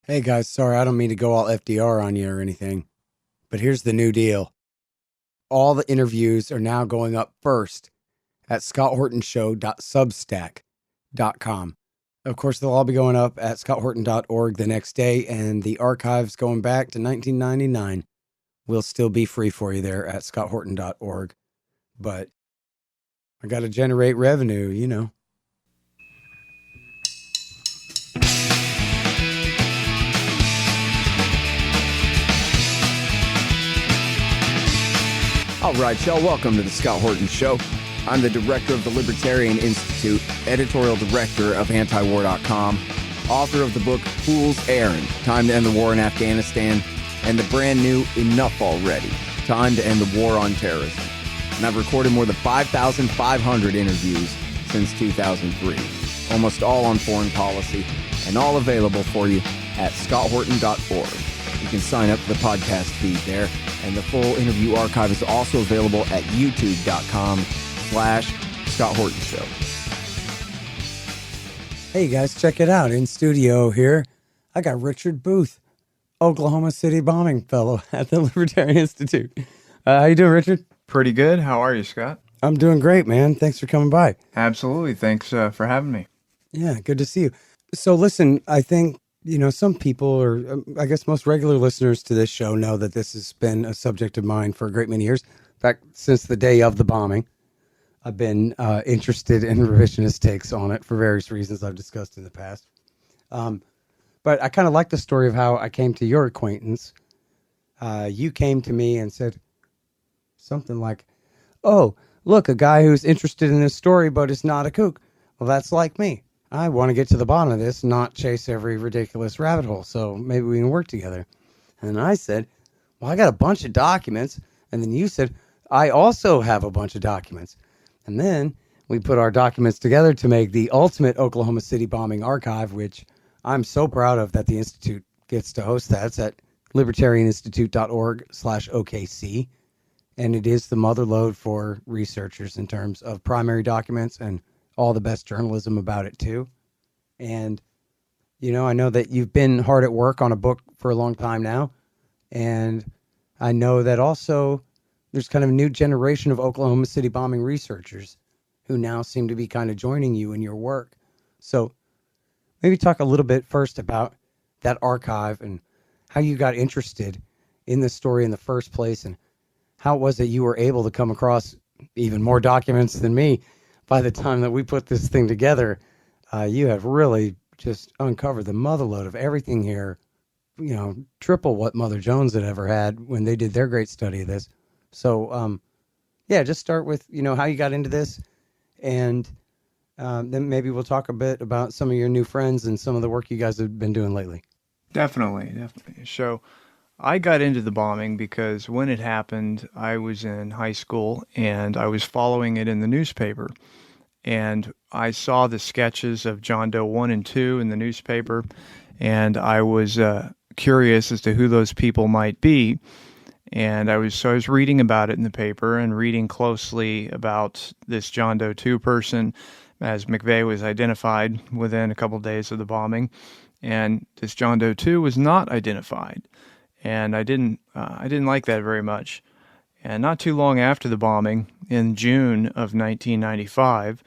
Hey guys, sorry, I don't mean to go all FDR on you or anything, but here's the new deal. All the interviews are now going up first at scotthortonshow.substack.com. Of course, they'll all be going up at scotthorton.org the next day, and the archives going back to 1999 will still be free for you there at scotthorton.org. But I got to generate revenue. All right, y'all, welcome to the Scott Horton Show. I'm the director of the Libertarian Institute, editorial director of antiwar.com, author of the book Fool's Errand, Time to End the War in Afghanistan, and the brand new Enough Already, Time to End the War on Terrorism. And I've recorded more than 5,500 interviews since 2003, almost all on foreign policy, and all available for you at scotthorton.org. You can sign up for the podcast feed there, and the full interview archive is also available at youtube.com/Scott Horton Show. Hey guys, check it out. In studio here, I got Richard Booth, Oklahoma City bombing fellow at the Libertarian Institute. How you doing, Richard? Pretty good. How are you, Scott? I'm doing great, man. Thanks for coming by. Absolutely. Thanks for having me. Yeah, good to see you. So listen, I think some people, or I guess most regular listeners to this show, know that this has been a subject of mine for a great many years. In fact, since the day of the bombing, I've been interested in revisionist takes on it for various reasons I've discussed in the past. But I kind of like the story of how I came to your acquaintance. You came to me and said something like, "Oh, look, a guy who's interested in this story but is not a kook. Well, that's like me. I want to get to the bottom of this, not chase every ridiculous rabbit hole. So maybe we can work together." And I said, "Well, I got a bunch of documents." And then you said, "I also have a bunch of documents." And then we put our documents together to make the ultimate Oklahoma City bombing archive, which I'm so proud of that the Institute gets to host that. It's at libertarianinstitute.org/OKC. And it is the mother lode for researchers in terms of primary documents and all the best journalism about it too. And, I know that you've been hard at work on a book for a long time now. And I know that also there's kind of a new generation of Oklahoma City bombing researchers who now seem to be kind of joining you in your work. So maybe talk a little bit first about that archive and how you got interested in this story in the first place, and how it was that you were able to come across even more documents than me. By the time that we put this thing together, you have really just uncovered the motherlode of everything here, triple what Mother Jones had ever had when they did their great study of this. So, just start with, how you got into this, and then maybe we'll talk a bit about some of your new friends and some of the work you guys have been doing lately. Definitely. So I got into the bombing because when it happened, I was in high school and I was following it in the newspaper. And I saw the sketches of John Doe 1 and 2 in the newspaper, and I was curious as to who those people might be. And I was reading about it in the paper and reading closely about this John Doe 2 person, as McVeigh was identified within a couple of days of the bombing, and this John Doe 2 was not identified, and I didn't like that very much. And not too long after the bombing, in June of 1995,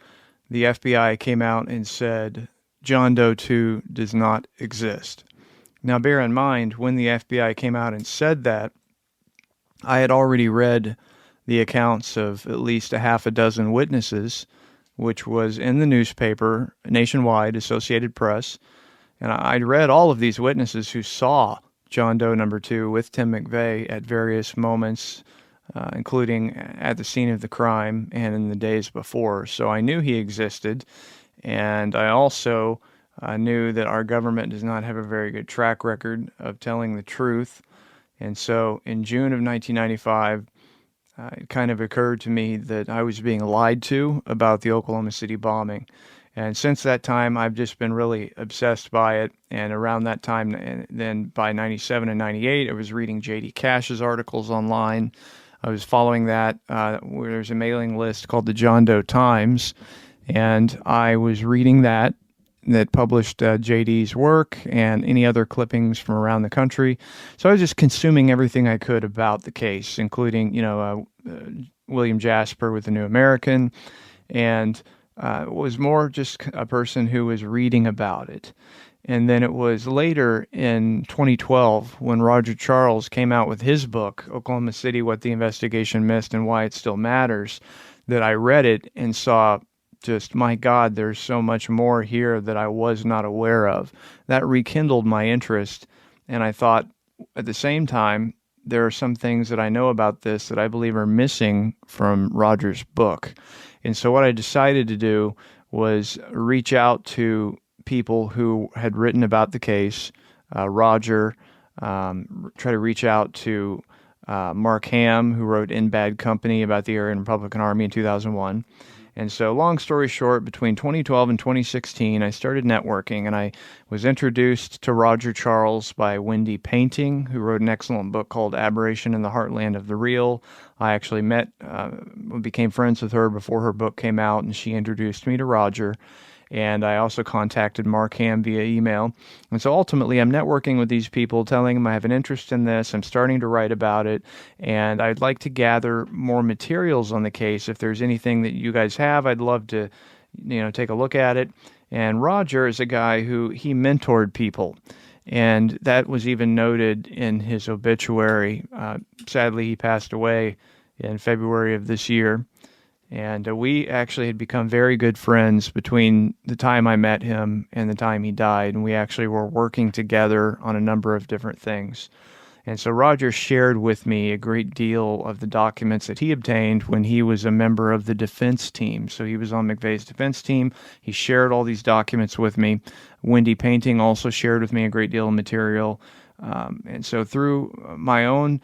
the FBI came out and said John Doe 2 does not exist. Now, bear in mind, when the FBI came out and said that, I had already read the accounts of at least a half a dozen witnesses, which was in the newspaper, nationwide, Associated Press, and I'd read all of these witnesses who saw John Doe number 2 with Tim McVeigh at various moments, including at the scene of the crime and in the days before. So I knew he existed, and I also knew that our government does not have a very good track record of telling the truth. And so in June of 1995, it kind of occurred to me that I was being lied to about the Oklahoma City bombing. And since that time, I've just been really obsessed by it. And around that time, and then by 97 and 98, I was reading J.D. Cash's articles online. I was following that, where there's a mailing list called the John Doe Times, and I was reading that that published JD's work and any other clippings from around the country. So I was just consuming everything I could about the case, including, William Jasper with the New American, and was more just a person who was reading about it. And then it was later in 2012 when Roger Charles came out with his book, Oklahoma City, What the Investigation Missed and Why It Still Matters, that I read it and saw just, my God, there's so much more here that I was not aware of. That rekindled my interest. And I thought at the same time, there are some things that I know about this that I believe are missing from Roger's book. And so what I decided to do was reach out to people who had written about the case, Roger, try to reach out to Mark Ham, who wrote In Bad Company about the Aryan Republican Army in 2001. And so, long story short, between 2012 and 2016, I started networking, and I was introduced to Roger Charles by Wendy Painting, who wrote an excellent book called Aberration in the Heartland of the Real. I actually became friends with her before her book came out, and she introduced me to Roger. And I also contacted Mark Ham via email. And so ultimately, I'm networking with these people, telling them I have an interest in this. I'm starting to write about it. And I'd like to gather more materials on the case. If there's anything that you guys have, I'd love to, take a look at it. And Roger is a guy who he mentored people. And that was even noted in his obituary. Sadly, he passed away in February of this year. And we actually had become very good friends between the time I met him and the time he died. And we actually were working together on a number of different things. And so Roger shared with me a great deal of the documents that he obtained when he was a member of the defense team. So he was on McVeigh's defense team. He shared all these documents with me. Wendy Painting also shared with me a great deal of material. And so through my own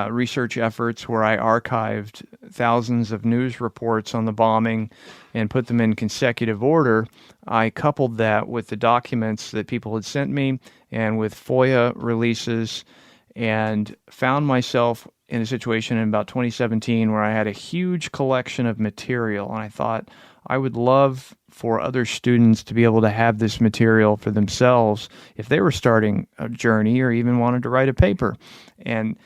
research efforts, where I archived thousands of news reports on the bombing and put them in consecutive order, I coupled that with the documents that people had sent me and with FOIA releases, and found myself in a situation in about 2017 where I had a huge collection of material. And I thought I would love for other students to be able to have this material for themselves if they were starting a journey or even wanted to write a paper. And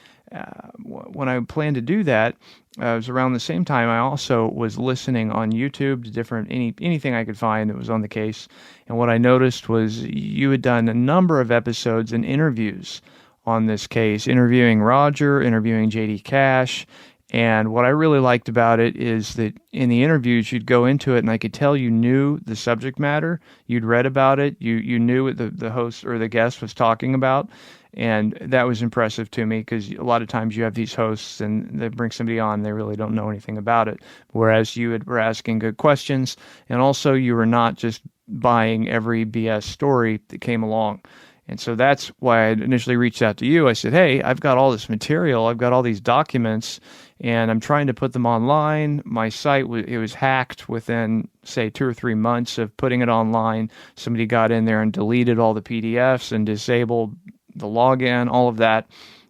when I planned to do that, it was around the same time I also was listening on YouTube to anything I could find that was on the case. And what I noticed was you had done a number of episodes and interviews on this case, interviewing Roger, interviewing J.D. Cash. And what I really liked about it is that in the interviews, you'd go into it and I could tell you knew the subject matter. You'd read about it. You knew what the host or the guest was talking about. And that was impressive to me, because a lot of times you have these hosts and they bring somebody on, they really don't know anything about it. Whereas you were asking good questions, and also you were not just buying every BS story that came along. And so that's why I initially reached out to you. I said, hey, I've got all this material. I've got all these documents, and I'm trying to put them online. My site, it was hacked within, say, 2 or 3 months of putting it online. Somebody got in there and deleted all the PDFs and disabled the login, all of that.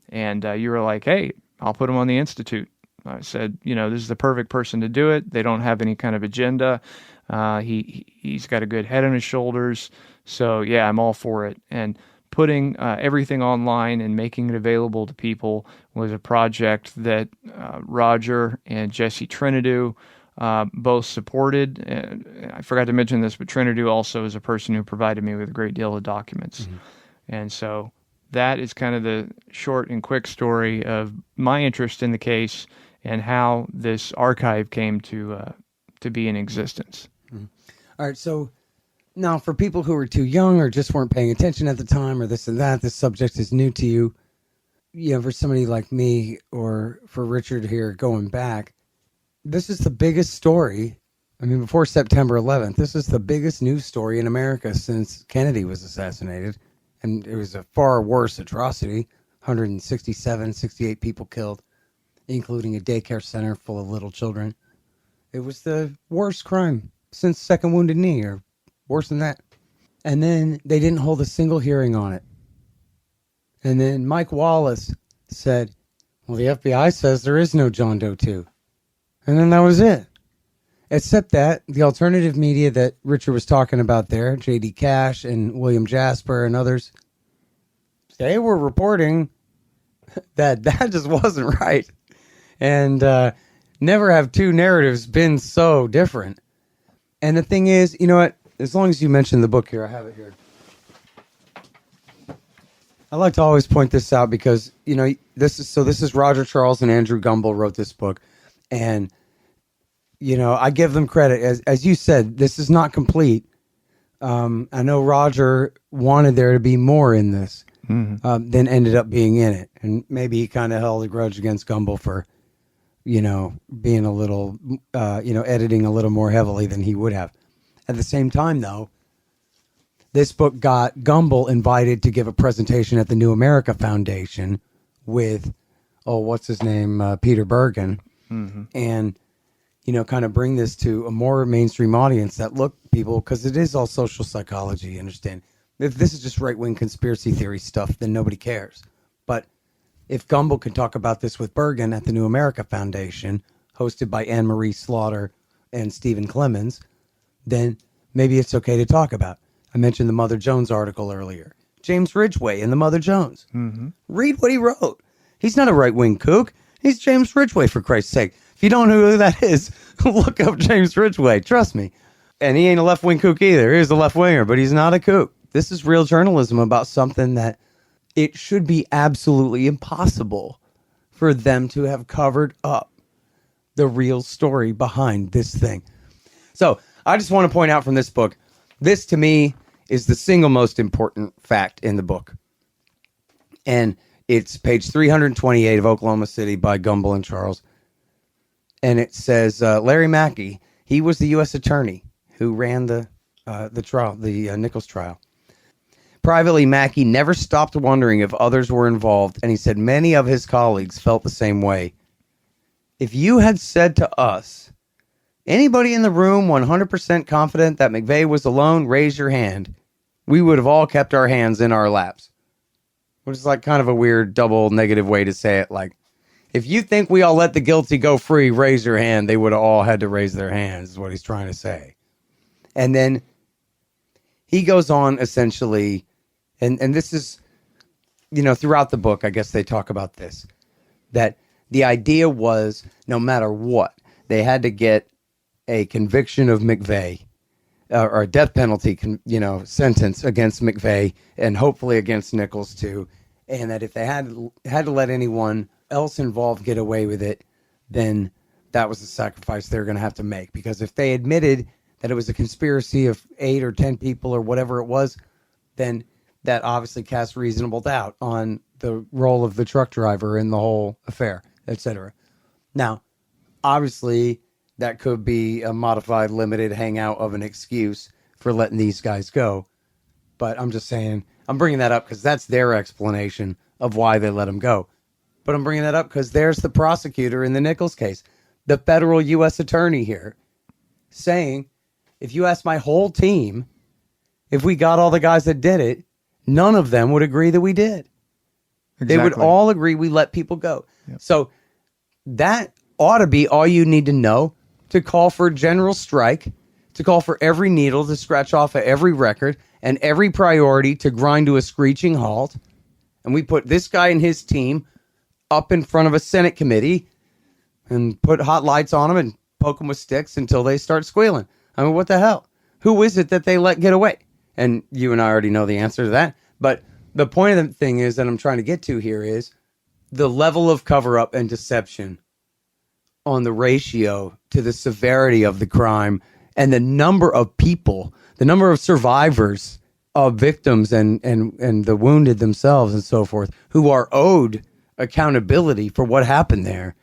And you were like, hey, I'll put them on the Institute. I said, this is the perfect person to do it. They don't have any kind of agenda. He's got a good head on his shoulders. So yeah, I'm all for it. And putting everything online and making it available to people was a project that Roger and Jesse Trinidou both supported. I forgot to mention this, but Trinidou also is a person who provided me with a great deal of documents. Mm-hmm. And so that is kind of the short and quick story of my interest in the case and how this archive came to be in existence. Mm-hmm. All right, so now for people who are too young or just weren't paying attention at the time or this and that, this subject is new to you. For somebody like me or for Richard here going back, this is the biggest story. I mean, before September 11th, this is the biggest news story in America since Kennedy was assassinated. And it was a far worse atrocity. 68 people killed, including a daycare center full of little children. It was the worst crime since Second Wounded Knee, or worse than that. And then they didn't hold a single hearing on it. And then Mike Wallace said, well, the FBI says there is no John Doe 2. And then that was it. Except that the alternative media that Richard was talking about there, J.D. Cash and William Jasper and others, they were reporting that just wasn't right. And never have two narratives been so different. And the thing is, you know what? As long as you mention the book here, I have it here. I like to always point this out because, you know, this is Roger Charles and Andrew Gumbel wrote this book. And, you know, I give them credit. As you said, this is not complete. I know Roger wanted there to be more in this than ended up being in it. And maybe he kind of held a grudge against Gumbel for, you know, being a little, editing a little more heavily than he would have. At the same time, though, this book got Gumbel invited to give a presentation at the New America Foundation with, what's his name, Peter Bergen. And, you know, kind of bring this to a more mainstream audience that look, people, because it is all social psychology, you understand. If this is just right-wing conspiracy theory stuff, then nobody cares. But if Gumbel can talk about this with Bergen at the New America Foundation, hosted by Anne Marie Slaughter and Stephen Clemens, then maybe it's okay to talk about. I mentioned the Mother Jones article earlier. James Ridgway in the Mother Jones. Read what he wrote. He's not a right-wing kook. He's James Ridgway, for Christ's sake. If you don't know who that is, look up James Ridgway. Trust me. And he ain't a left-wing kook either. He's a left-winger, but he's not a kook. This is real journalism about something that it should be absolutely impossible for them to have covered up the real story behind this thing. So I just want to point out from this book, this to me is the single most important fact in the book. And it's page 328 of Oklahoma City by Gumbel and Charles. And it says, Larry Mackey, he was the U.S. attorney who ran the trial, the Nichols trial. Privately, Mackey never stopped wondering if others were involved, and he said many of his colleagues felt the same way. If you had said to us, anybody in the room 100% confident that McVeigh was alone, raise your hand, we would have all kept our hands in our laps. Which is like kind of a weird double negative way to say it. Like, if you think we all let the guilty go free, raise your hand. They would have all had to raise their hands, is what he's trying to say. And then he goes on essentially, and this is, you know, throughout the book, I guess they talk about this, that the idea was no matter what, they had to get a conviction of McVeigh or a death penalty, sentence against McVeigh and hopefully against Nichols too. And that if they had to let anyone else involved get away with it, then that was the sacrifice they're going to have to make. Because if they admitted that it was a conspiracy of 8 or 10 people or whatever it was, then that obviously casts reasonable doubt on the role of the truck driver in the whole affair, etc. Now, obviously, that could be a modified, limited hangout of an excuse for letting these guys go. But I'm just saying, I'm bringing that up because that's their explanation of why they let them go. But I'm bringing that up because there's the prosecutor in the Nichols case, the federal U.S. attorney here, saying, if you ask my whole team, if we got all the guys that did it, none of them would agree that we did. Exactly. They would all agree we let people go. Yep. So that ought to be all you need to know to call for a general strike, to call for every needle to scratch off of every record and every priority to grind to a screeching halt. And we put this guy and his team up in front of a Senate committee and put hot lights on them and poke them with sticks until they start squealing. I mean, what the hell? Who is it that they let get away? And you and I already know the answer to that. But the point of the thing is that I'm trying to get to here is the level of cover-up and deception on the ratio to the severity of the crime and the number of people, the number of survivors of victims and the wounded themselves and so forth who are owed accountability for what happened there.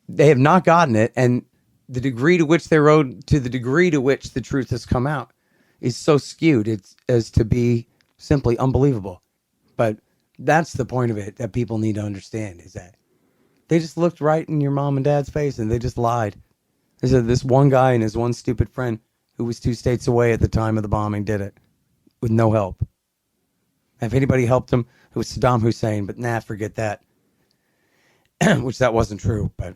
They have not gotten it. And the degree to which they're owed, to the degree to which the truth has come out, is so skewed as to be simply unbelievable. But that's the point of it that people need to understand, is that they just looked right in your mom and dad's face and they just lied. They said this one guy and his one stupid friend who was 2 states away at the time of the bombing did it with no help. And if anybody helped him, it was Saddam Hussein, but forget that. Which that wasn't true. But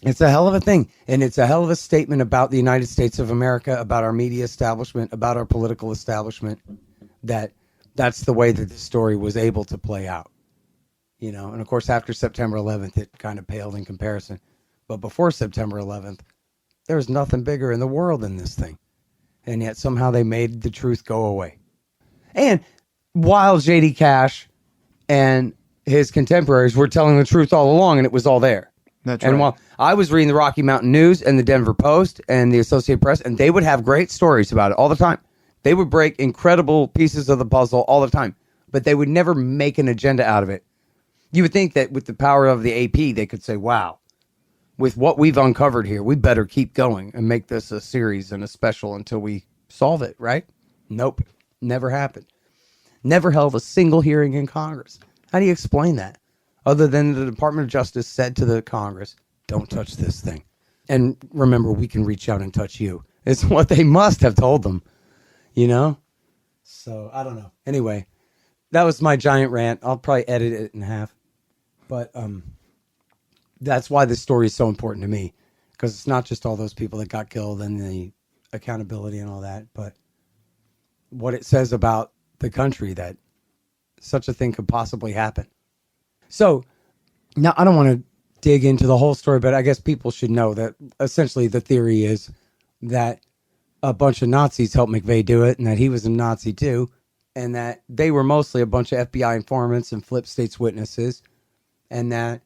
It's a hell of a thing. And it's a hell of a statement about the United States of America, about our media establishment, about our political establishment, that's the way that the story was able to play out. You know, and of course, after September 11th, it kind of paled in comparison. But before September 11th, there was nothing bigger in the world than this thing. And yet somehow they made the truth go away. And while J.D. Cash and his contemporaries were telling the truth all along, and it was all there. That's and right. while I was reading the Rocky Mountain News and the Denver Post and the Associated Press, and they would have great stories about it all the time. They would break incredible pieces of the puzzle all the time, but they would never make an agenda out of it. You would think that with the power of the AP, they could say, wow, with what we've uncovered here, we better keep going and make this a series and a special until we solve it, right? Nope. Never happened. Never held a single hearing in Congress. How do you explain that? Other than the Department of Justice said to the Congress, don't touch this thing. And remember, we can reach out and touch you. It's what they must have told them, you know? So, I don't know. Anyway, that was my giant rant. I'll probably edit it in half. But that's why this story is so important to me. Because it's not just all those people that got killed and the accountability and all that, but what it says about the country that such a thing could possibly happen. So now I don't want to dig into the whole story, but I guess people should know that essentially the theory is that a bunch of Nazis helped McVeigh do it and that he was a Nazi too, and that they were mostly a bunch of FBI informants and flip states witnesses, and that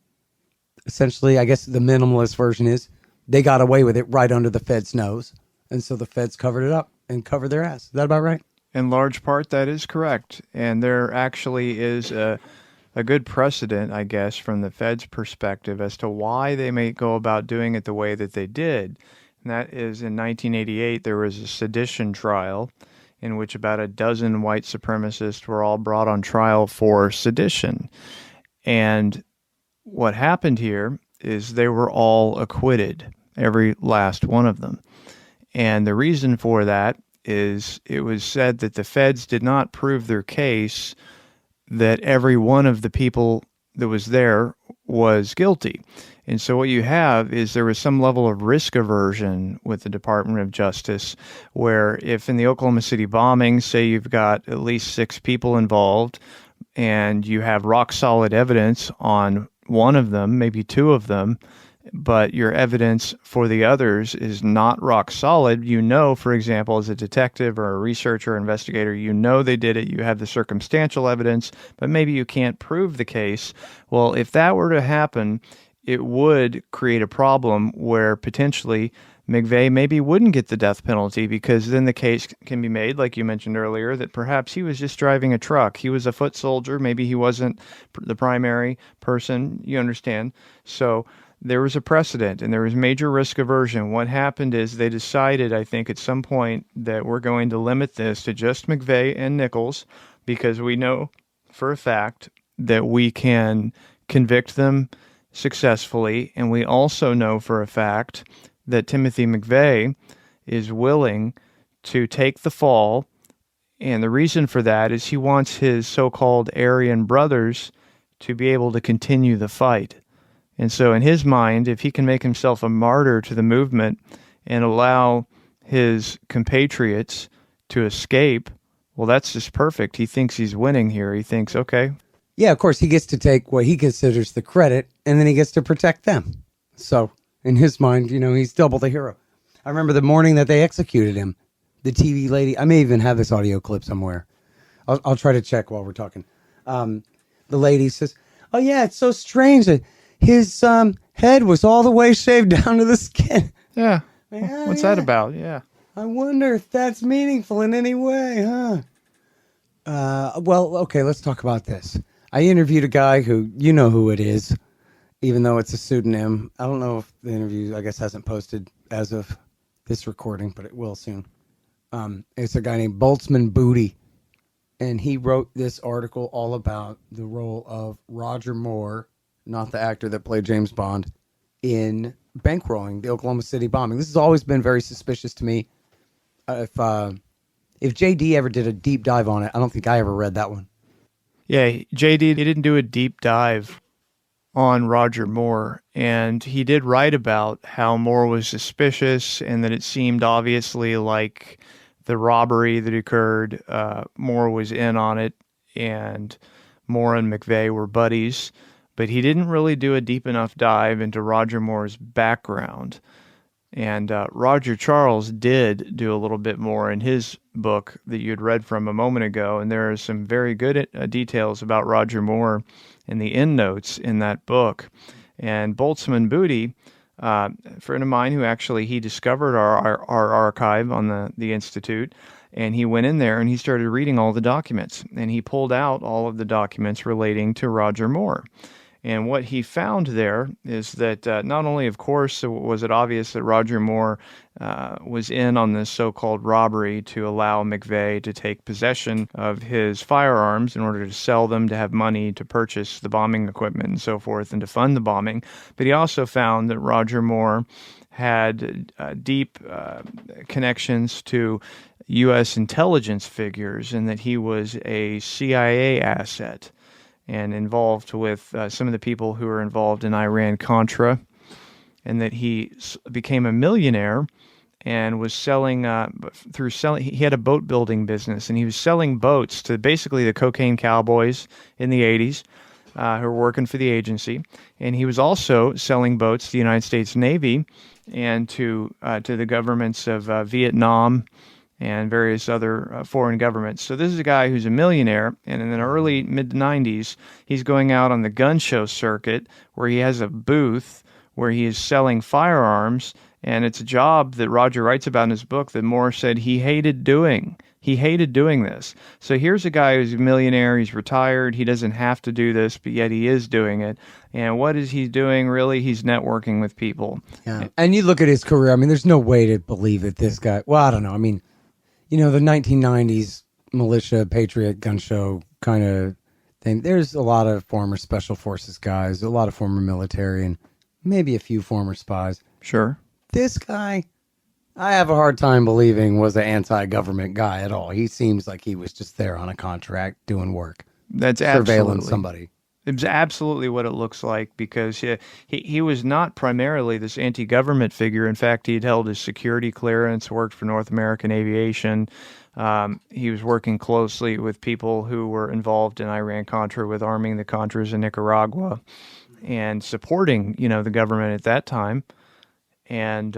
essentially, I guess the minimalist version is they got away with it right under the Fed's nose, and so the Feds covered it up and covered their ass. Is that about right? In large part, that is correct. And there actually is a good precedent, I guess, from the Fed's perspective as to why they may go about doing it the way that they did. And that is in 1988, there was a sedition trial in which about a dozen white supremacists were all brought on trial for sedition. And what happened here is they were all acquitted, every last one of them. And the reason for that is it was said that the Feds did not prove their case that every one of the people that was there was guilty. And so what you have is there was some level of risk aversion with the Department of Justice, where if in the Oklahoma City bombing, say you've got at least 6 people involved and you have rock solid evidence on one of them, maybe 2 of them, but your evidence for the others is not rock solid, you know, for example, as a detective or a researcher or investigator, you know they did it, you have the circumstantial evidence, but maybe you can't prove the case. Well, if that were to happen, it would create a problem where potentially McVeigh maybe wouldn't get the death penalty, because then the case can be made, like you mentioned earlier, that perhaps he was just driving a truck. He was a foot soldier. Maybe he wasn't the primary person. You understand? So there was a precedent and there was major risk aversion. What happened is they decided, I think, at some point that we're going to limit this to just McVeigh and Nichols, because we know for a fact that we can convict them successfully. And we also know for a fact that Timothy McVeigh is willing to take the fall. And the reason for that is he wants his so-called Aryan brothers to be able to continue the fight. And so in his mind, if he can make himself a martyr to the movement and allow his compatriots to escape, well, that's just perfect. He thinks he's winning here. He thinks, okay. Yeah, of course, he gets to take what he considers the credit, and then he gets to protect them. So in his mind, you know, he's double the hero. I remember the morning that they executed him, the TV lady, I may even have this audio clip somewhere. I'll try to check while we're talking. The lady says, oh yeah, it's so strange that his head was all the way shaved down to the skin. Yeah. Yeah, What's yeah. that about? Yeah. I wonder if that's meaningful in any way, huh? Well, okay, let's talk about this. I interviewed a guy who, you know who it is, even though it's a pseudonym. I don't know if the interview, I guess, hasn't posted as of this recording, but it will soon. It's a guy named Boltzmann Booty, and he wrote this article all about the role of Roger Moore, not the actor that played James Bond, in bankrolling the Oklahoma City bombing. This has always been very suspicious to me. If JD ever did a deep dive on it, I don't think I ever read that one. Yeah, JD, he didn't do a deep dive. on Roger Moore, and he did write about how Moore was suspicious and that it seemed obviously like the robbery that occurred, Moore was in on it, and Moore and McVeigh were buddies, but he didn't really do a deep enough dive into Roger Moore's background. And Roger Charles did do a little bit more in his book that you had read from a moment ago, and there are some very good details about Roger Moore in the endnotes in that book. And Boltzmann Booty, a friend of mine who actually he discovered our archive on the Institute, and he went in there and he started reading all the documents, and he pulled out all of the documents relating to Roger Moore. And what he found there is that not only, of course, was it obvious that Roger Moore was in on this so-called robbery to allow McVeigh to take possession of his firearms in order to sell them, to have money to purchase the bombing equipment and so forth, and to fund the bombing, but he also found that Roger Moore had deep connections to U.S. intelligence figures and that he was a CIA asset and involved with some of the people who were involved in Iran-Contra, and that he became a millionaire and was selling, he had a boat building business, and he was selling boats to basically the cocaine cowboys in the 80s who were working for the agency, and he was also selling boats to the United States Navy and to the governments of Vietnam and various other foreign governments. So this is a guy who's a millionaire, and in the early mid-90s, he's going out on the gun show circuit where he has a booth where he is selling firearms, and it's a job that Roger writes about in his book that Moore said he hated doing. He hated doing this. So here's a guy who's a millionaire, he's retired, he doesn't have to do this, but yet he is doing it. And what is he doing, really? He's networking with people. Yeah. And you look at his career, I mean, there's no way to believe that this guy, well, I don't know, I mean, you know, the 1990s militia, patriot gun show kind of thing. There's a lot of former special forces guys, a lot of former military, and maybe a few former spies. Sure. This guy, I have a hard time believing was an anti-government guy at all. He seems like he was just there on a contract doing work. That's surveilling somebody. It's absolutely what it looks like, because he was not primarily this anti-government figure. In fact, he had held his security clearance, worked for North American Aviation. He was working closely with people who were involved in Iran-Contra, with arming the Contras in Nicaragua and supporting, the government at that time. And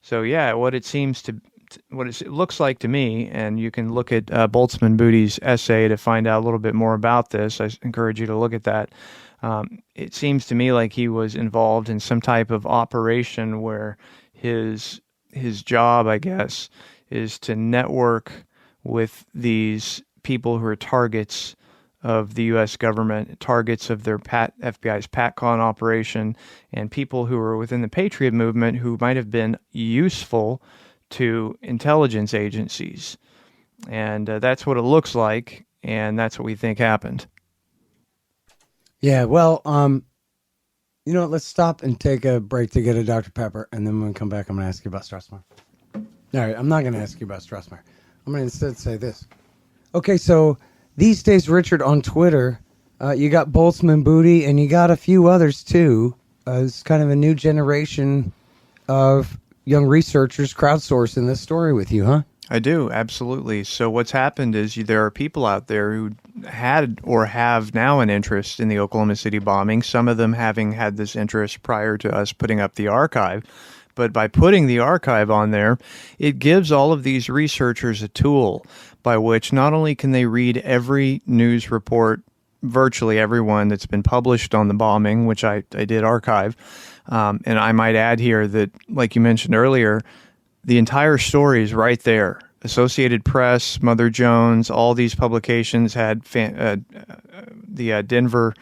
so, yeah, what it looks like to me, and you can look at Boltzmann Booty's essay to find out a little bit more about this. I encourage you to look at that. It seems to me like he was involved in some type of operation where his job, I guess, is to network with these people who are targets of the U.S. government, targets of their FBI's PATCON operation, and people who are within the Patriot movement who might have been useful to intelligence agencies. And that's what it looks like, and that's what we think happened. Yeah, well, let's stop and take a break to get a Dr. Pepper, and then when we come back, I'm going to ask you about Strassmeyer. All right, I'm not going to ask you about Strassmeyer. I'm going to instead say this. Okay, so these days, Richard, on Twitter, you got Boltzmann Booty, and you got a few others, too. It's kind of a new generation of young researchers crowdsourcing this story with you, huh? I do, absolutely. So what's happened is there are people out there who had or have now an interest in the Oklahoma City bombing, some of them having had this interest prior to us putting up the archive. But by putting the archive on there, it gives all of these researchers a tool by which not only can they read every news report, virtually everyone that's been published on the bombing, which I did archive, and I might add here that, like you mentioned earlier, the entire story is right there. Associated Press, Mother Jones, all these publications had the Denver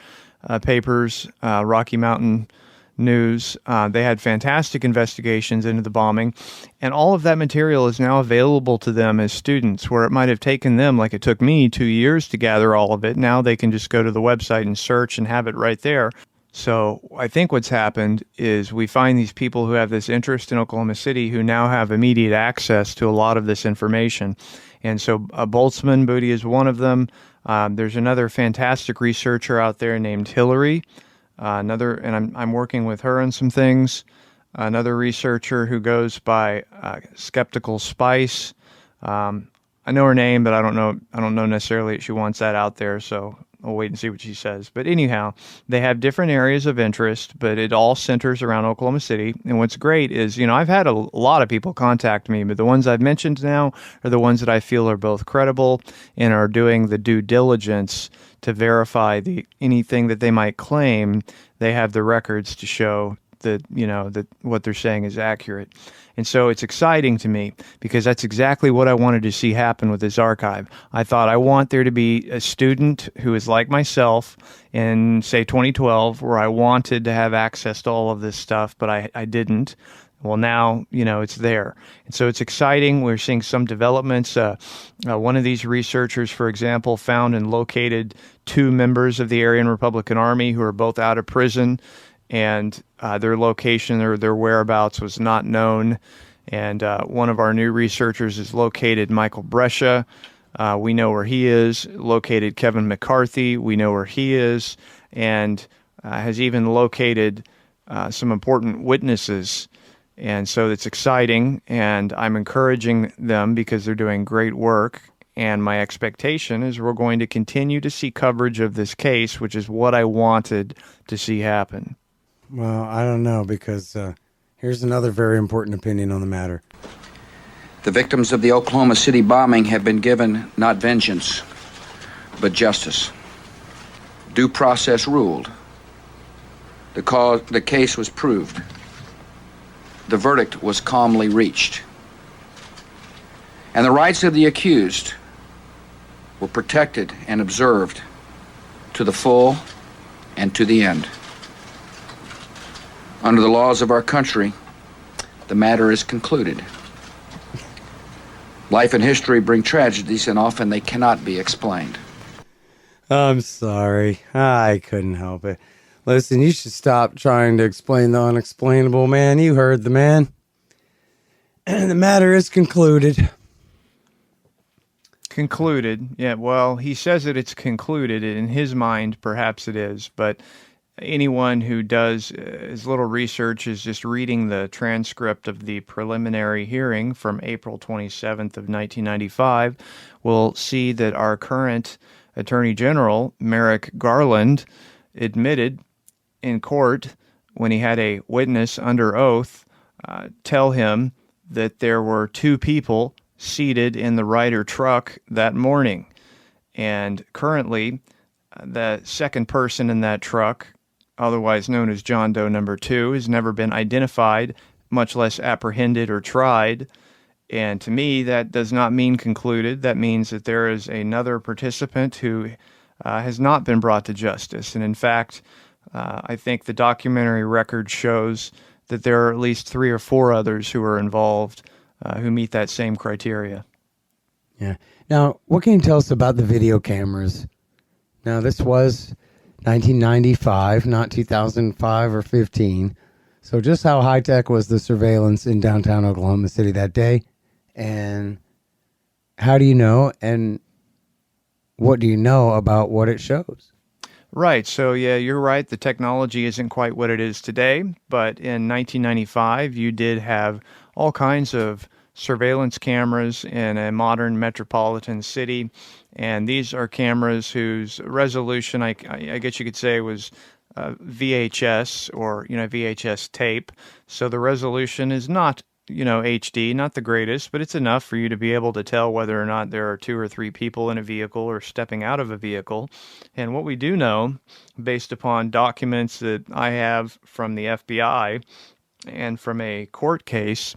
papers, Rocky Mountain News. They had fantastic investigations into the bombing, and all of that material is now available to them as students, where it might have taken them, like it took me, 2 years to gather all of it. Now they can just go to the website and search and have it right there. So I think what's happened is we find these people who have this interest in Oklahoma City who now have immediate access to a lot of this information. And so Boltzmann Booty is one of them. There's another fantastic researcher out there named Hillary and I'm working with her on some things. Another researcher who goes by Skeptical Spice. I know her name, but I don't know necessarily that she wants that out there, so I'll wait and see what she says. But anyhow, they have different areas of interest, but it all centers around Oklahoma City. And what's great is, I've had a lot of people contact me, but the ones I've mentioned now are the ones that I feel are both credible and are doing the due diligence to verify anything that they might claim. They have the records to show that that what they're saying is accurate. And so it's exciting to me because that's exactly what I wanted to see happen with this archive. I thought I want there to be a student who is like myself in, say, 2012, where I wanted to have access to all of this stuff, but I didn't. Well, now, it's there. And so it's exciting. We're seeing some developments. One of these researchers, for example, found and located 2 members of the Aryan Republican Army who are both out of prison, and their location or their whereabouts was not known. And one of our new researchers has located Michael Brescia. We know where he is. Located Kevin McCarthy. We know where he is. And has even located some important witnesses. And so it's exciting, and I'm encouraging them because they're doing great work. And my expectation is we're going to continue to see coverage of this case, which is what I wanted to see happen. Well, I don't know, because here's another very important opinion on the matter. The victims of the Oklahoma City bombing have been given not vengeance, but justice. Due process ruled. The case was proved. The verdict was calmly reached. And the rights of the accused were protected and observed to the full and to the end. Under the laws of our country, the matter is concluded. Life and history bring tragedies, and often they cannot be explained. I'm sorry. I couldn't help it. Listen, you should stop trying to explain the unexplainable, man. You heard the man. And the matter is concluded. Concluded. Yeah, well, he says that it's concluded. In his mind, perhaps it is, but anyone who does as little research as just reading the transcript of the preliminary hearing from April 27th of 1995 will see that our current Attorney General, Merrick Garland, admitted in court when he had a witness under oath tell him that there were 2 people seated in the Ryder truck that morning. And currently, the second person in that truck, otherwise known as John Doe number 2, has never been identified, much less apprehended or tried. And to me, that does not mean concluded. That means that there is another participant who has not been brought to justice. And in fact, I think the documentary record shows that there are at least 3 or 4 others who are involved who meet that same criteria. Yeah. Now, what can you tell us about the video cameras? Now, this was 1995, not 2005 or 15. So just how high-tech was the surveillance in downtown Oklahoma City that day? And how do you know? And what do you know about what it shows? Right. So, yeah, you're right. The technology isn't quite what it is today. But in 1995, you did have all kinds of surveillance cameras in a modern metropolitan city. And these are cameras whose resolution, I guess you could say, was VHS or, VHS tape. So the resolution is not, HD, not the greatest, but it's enough for you to be able to tell whether or not there are 2 or 3 people in a vehicle or stepping out of a vehicle. And what we do know, based upon documents that I have from the FBI and from a court case,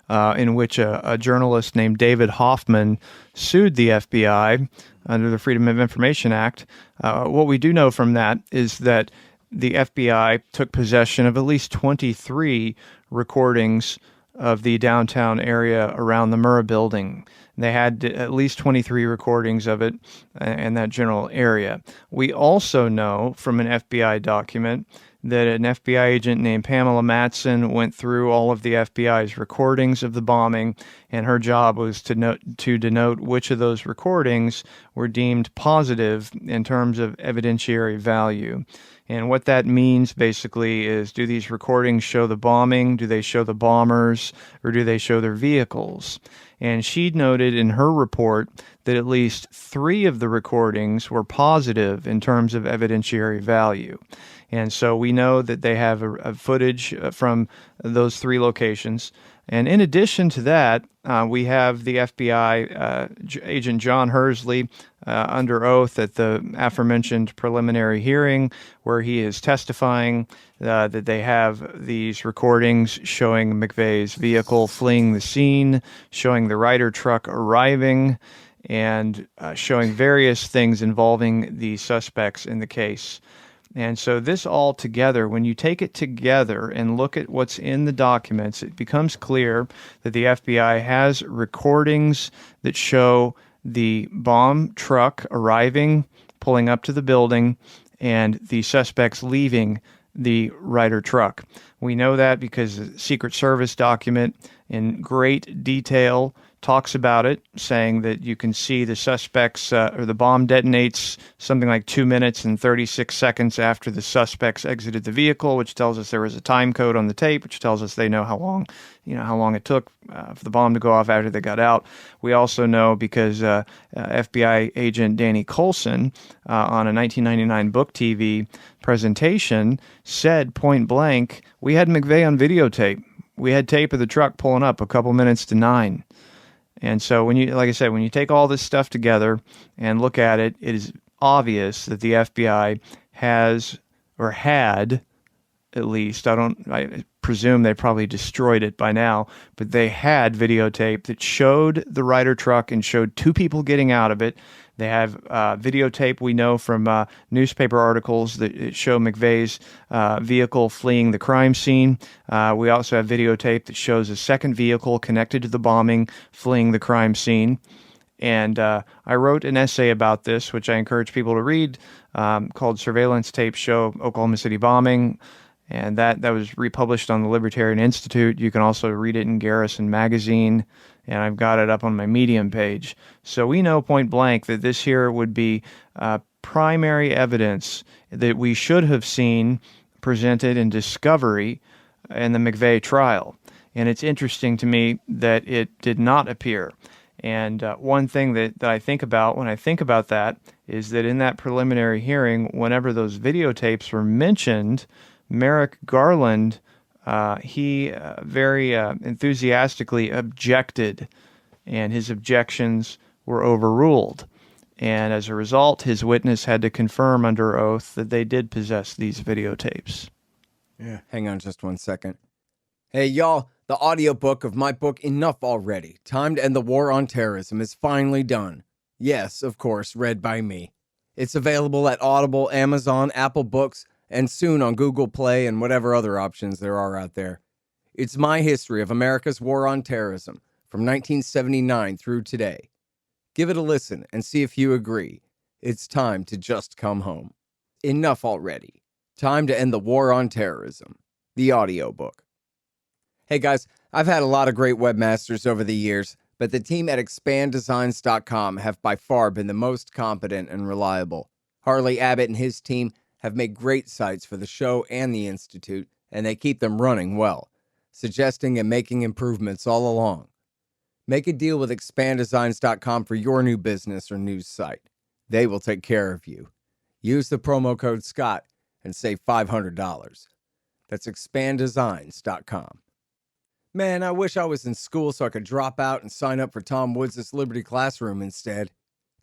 in which a journalist named David Hoffman sued the FBI under the Freedom of Information Act. What we do know from that is that the FBI took possession of at least 23 recordings of the downtown area around the Murrah building. They had at least 23 recordings of it in that general area. We also know from an FBI document that an FBI agent named Pamela Matson went through all of the FBI's recordings of the bombing, and her job was to denote which of those recordings were deemed positive in terms of evidentiary value. And what that means basically is, do these recordings show the bombing? Do they show the bombers? Or do they show their vehicles? And she noted in her report that at least 3 of the recordings were positive in terms of evidentiary value. And so we know that they have a footage from those 3 locations. And in addition to that, we have the FBI agent John Hersley under oath at the aforementioned preliminary hearing, where he is testifying that they have these recordings showing McVeigh's vehicle fleeing the scene, showing the Ryder truck arriving, and showing various things involving the suspects in the case. And so this all together, when you take it together and look at what's in the documents, it becomes clear that the FBI has recordings that show the bomb truck arriving, pulling up to the building, and the suspects leaving the Ryder truck. We know that because the Secret Service document in great detail talks about it, saying that you can see the suspects, or the bomb detonates something like 2 minutes and 36 seconds after the suspects exited the vehicle, which tells us there was a time code on the tape, which tells us they know how long it took for the bomb to go off after they got out. We also know because FBI agent Danny Coulson on a 1999 Book TV presentation said point blank, we had McVeigh on videotape. We had tape of the truck pulling up a couple minutes to 9. And so when you take all this stuff together and look at it, it is obvious that the FBI has, or had, at least, I presume they probably destroyed it by now, but they had videotape that showed the Ryder truck and showed 2 people getting out of it. They have videotape, we know from newspaper articles, that show McVeigh's vehicle fleeing the crime scene. We also have videotape that shows a second vehicle connected to the bombing fleeing the crime scene. And I wrote an essay about this, which I encourage people to read, called Surveillance Tapes Show Oklahoma City Bombing. And that was republished on the Libertarian Institute. You can also read it in Garrison Magazine, and I've got it up on my Medium page. So we know point blank that this here would be primary evidence that we should have seen presented in discovery in the McVeigh trial. And it's interesting to me that it did not appear. And one thing that I think about when I think about that is that in that preliminary hearing, whenever those videotapes were mentioned, Merrick Garland, he very enthusiastically objected, and his objections were overruled. And as a result, his witness had to confirm under oath that they did possess these videotapes. Yeah. Hang on just one second. Hey, y'all, the audiobook of my book, Enough Already, Time to End the War on Terrorism, is finally done. Yes, of course, read by me. It's available at Audible, Amazon, Apple Books, and soon on Google Play and whatever other options there are out there. It's my history of America's war on terrorism from 1979 through today. Give it a listen and see if you agree. It's time to just come home. Enough already. Time to End the War on Terrorism. The audiobook. Hey guys, I've had a lot of great webmasters over the years, but the team at expanddesigns.com have by far been the most competent and reliable. Harley Abbott and his team have made great sites for the show and the Institute, and they keep them running well, suggesting and making improvements all along. Make a deal with expanddesigns.com for your new business or news site. They will take care of you. Use the promo code SCOTT and save $500. That's expanddesigns.com. Man, I wish I was in school so I could drop out and sign up for Tom Woods' Liberty Classroom instead.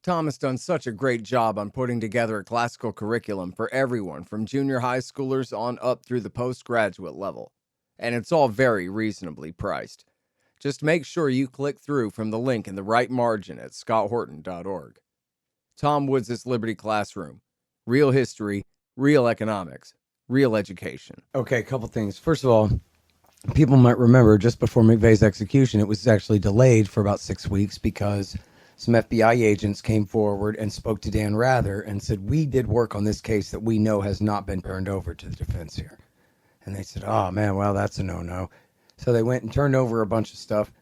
Tom has done such a great job on putting together a classical curriculum for everyone from junior high schoolers on up through the postgraduate level. And it's all very reasonably priced. Just make sure you click through from the link in the right margin at scotthorton.org. Tom Woods' Liberty Classroom. Real history, real economics, real education. Okay, a couple things. First of all, people might remember just before McVeigh's execution, it was actually delayed for about 6 weeks because some FBI agents came forward and spoke to Dan Rather and said, we did work on this case that we know has not been turned over to the defense here. And they said, oh man, well, that's a no-no. So they went and turned over a bunch of stuff.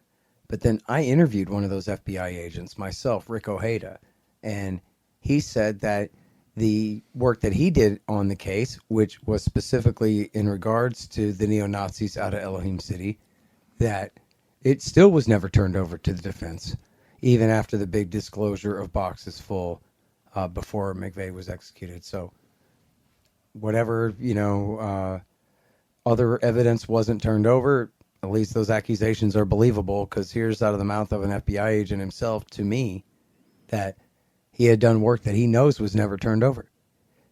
But then I interviewed one of those FBI agents myself, Rick Ojeda. And he said that the work that he did on the case, which was specifically in regards to the neo-Nazis out of Elohim City, that it still was never turned over to the defense, even after the big disclosure of boxes full before McVeigh was executed. So whatever, other evidence wasn't turned over, at least those accusations are believable, because here's out of the mouth of an FBI agent himself to me that he had done work that he knows was never turned over.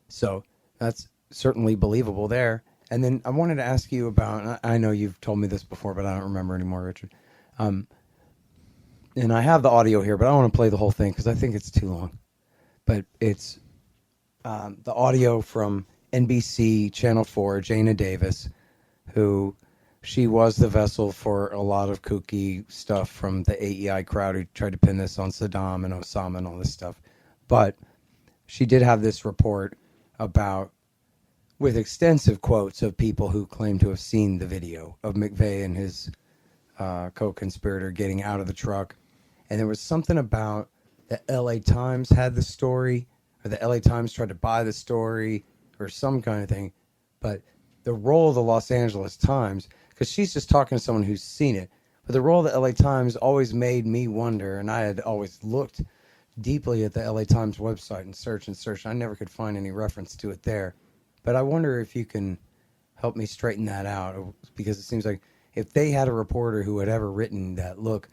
So that's certainly believable there. And then I wanted to ask you about, I know you've told me this before, but I don't remember anymore, Richard. And I have the audio here, but I don't want to play the whole thing because I think it's too long. But it's the audio from NBC Channel 4, Jana Davis, who she was the vessel for a lot of kooky stuff from the AEI crowd who tried to pin this on Saddam and Osama and all this stuff. But she did have this report about, with extensive quotes of people who claim to have seen the video of McVeigh and his co-conspirator getting out of the truck. And there was something about the LA Times had the story, or the LA Times tried to buy the story, or some kind of thing. But the role of the Los Angeles Times, because she's just talking to someone who's seen it, but the role of the LA Times always made me wonder, and I had always looked deeply at the LA Times website and search. I never could find any reference to it there. But I wonder if you can help me straighten that out, because it seems like if they had a reporter who had ever written that, look,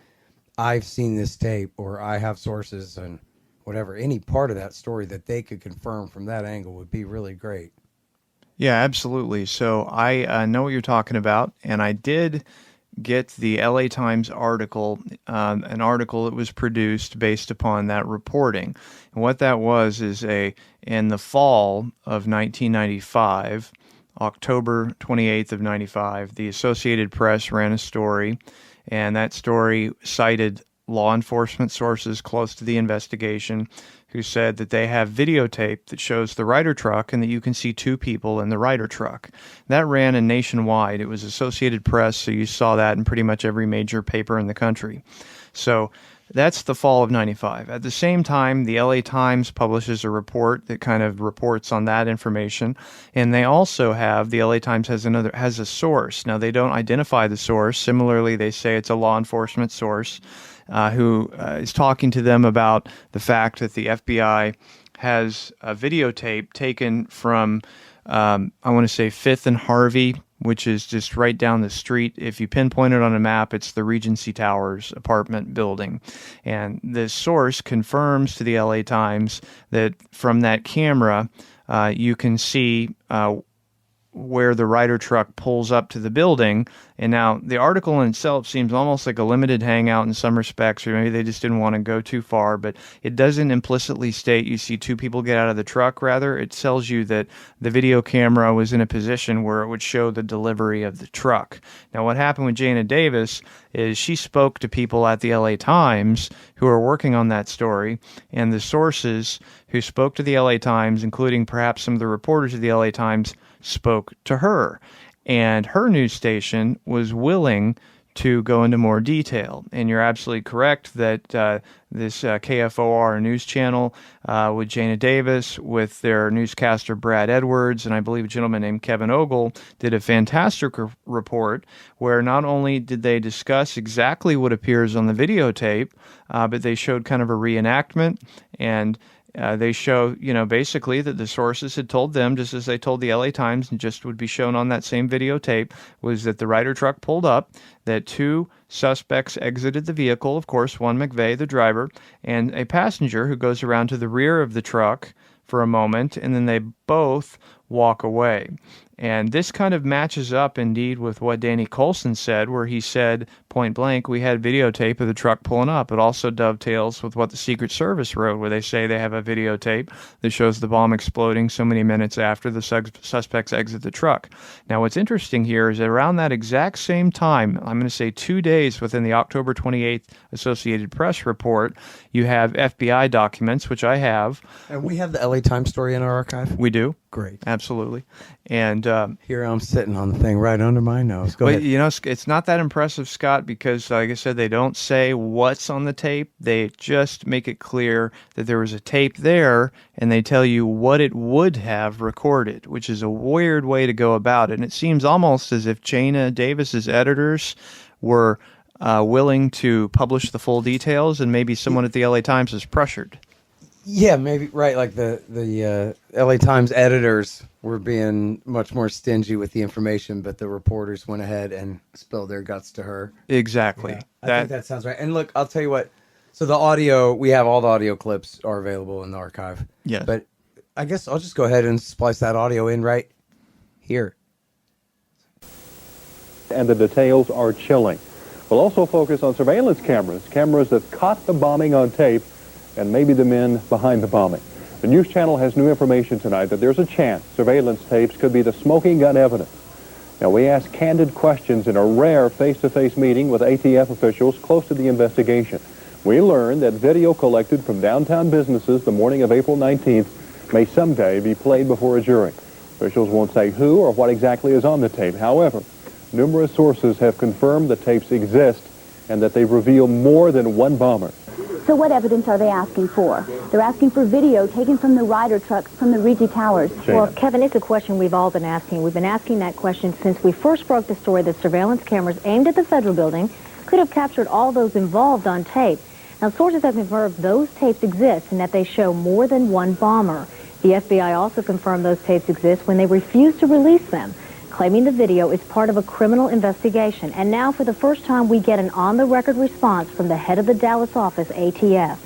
I've seen this tape, or I have sources and whatever, any part of that story that they could confirm from that angle would be really great. Yeah, absolutely. So I know what you're talking about, and I did get the LA Times article, an article that was produced based upon that reporting. And what that was is in the fall of 1995, October 28th of 95, the Associated Press ran a story, and that story cited law enforcement sources close to the investigation who said that they have videotape that shows the Ryder truck and that you can see two people in the Ryder truck. That ran in nationwide. It was Associated Press, so you saw that in pretty much every major paper in the country. So that's the fall of 95. At the same time, the LA Times publishes a report that kind of reports on that information, and they also have, the LA Times has a source. Now, they don't identify the source. Similarly, they say it's a law enforcement source who is talking to them about the fact that the FBI has a videotape taken from, I want to say 5th and Harvey, which is just right down the street. If you pinpoint it on a map, it's the Regency Towers apartment building. And this source confirms to the LA Times that from that camera, you can see where the Ryder truck pulls up to the building. And now the article in itself seems almost like a limited hangout in some respects, or maybe they just didn't want to go too far, but it doesn't implicitly state you see two people get out of the truck. Rather, it tells you that the video camera was in a position where it would show the delivery of the truck. Now, what happened with Jana Davis is she spoke to people at the LA Times who are working on that story, and the sources who spoke to the LA Times, including perhaps some of the reporters of the LA Times, spoke to her. And her news station was willing to go into more detail. And you're absolutely correct that this KFOR news channel with Jana Davis, with their newscaster Brad Edwards, and I believe a gentleman named Kevin Ogle, did a fantastic report where not only did they discuss exactly what appears on the videotape, but they showed kind of a reenactment, and they show, basically that the sources had told them, just as they told the LA Times, and just would be shown on that same videotape, was that the Ryder truck pulled up, that two suspects exited the vehicle, of course, one McVeigh, the driver, and a passenger who goes around to the rear of the truck for a moment, and then they both walk away. And this kind of matches up indeed with what Danny Coulson said, where he said, point blank, we had videotape of the truck pulling up. It also dovetails with what the Secret Service wrote, where they say they have a videotape that shows the bomb exploding so many minutes after the suspects exit the truck. Now, what's interesting here is that around that exact same time, I'm going to say 2 days within the October 28th Associated Press report, you have FBI documents, which I have. And we have the LA Times story in our archive? We do. Great. Absolutely. And Here I'm sitting on the thing right under my nose. Go But ahead. it's not that impressive, Scott, because like I said, they don't say what's on the tape. They just make it clear that there was a tape there, and they tell you what it would have recorded, which is a weird way to go about it. And it seems almost as if Jana Davis's editors were willing to publish the full details, and maybe someone at the LA Times is pressured. Yeah, maybe right. Like the LA Times editors were being much more stingy with the information, but the reporters went ahead and spilled their guts to her. Exactly. Yeah, I think that sounds right. And look, I'll tell you what. So the audio, we have all the audio clips are available in the archive. Yes. But I guess I'll just go ahead and splice that audio in right here. And the details are chilling. We'll also focus on surveillance cameras that caught the bombing on tape, and maybe the men behind the bombing. The news channel has new information tonight that there's a chance surveillance tapes could be the smoking gun evidence. Now, we asked candid questions in a rare face-to-face meeting with ATF officials close to the investigation. We learned that video collected from downtown businesses the morning of April 19th may someday be played before a jury. Officials won't say who or what exactly is on the tape. However, numerous sources have confirmed the tapes exist and that they reveal more than one bomber. So what evidence are they asking for? They're asking for video taken from the Ryder trucks from the Rigi Towers. Well, Kevin, it's a question we've all been asking. We've been asking that question since we first broke the story that surveillance cameras aimed at the federal building could have captured all those involved on tape. Now, sources have confirmed those tapes exist and that they show more than one bomber. The FBI also confirmed those tapes exist when they refused to release them, claiming the video is part of a criminal investigation. And now, for the first time, we get an on-the-record response from the head of the Dallas office, ATF.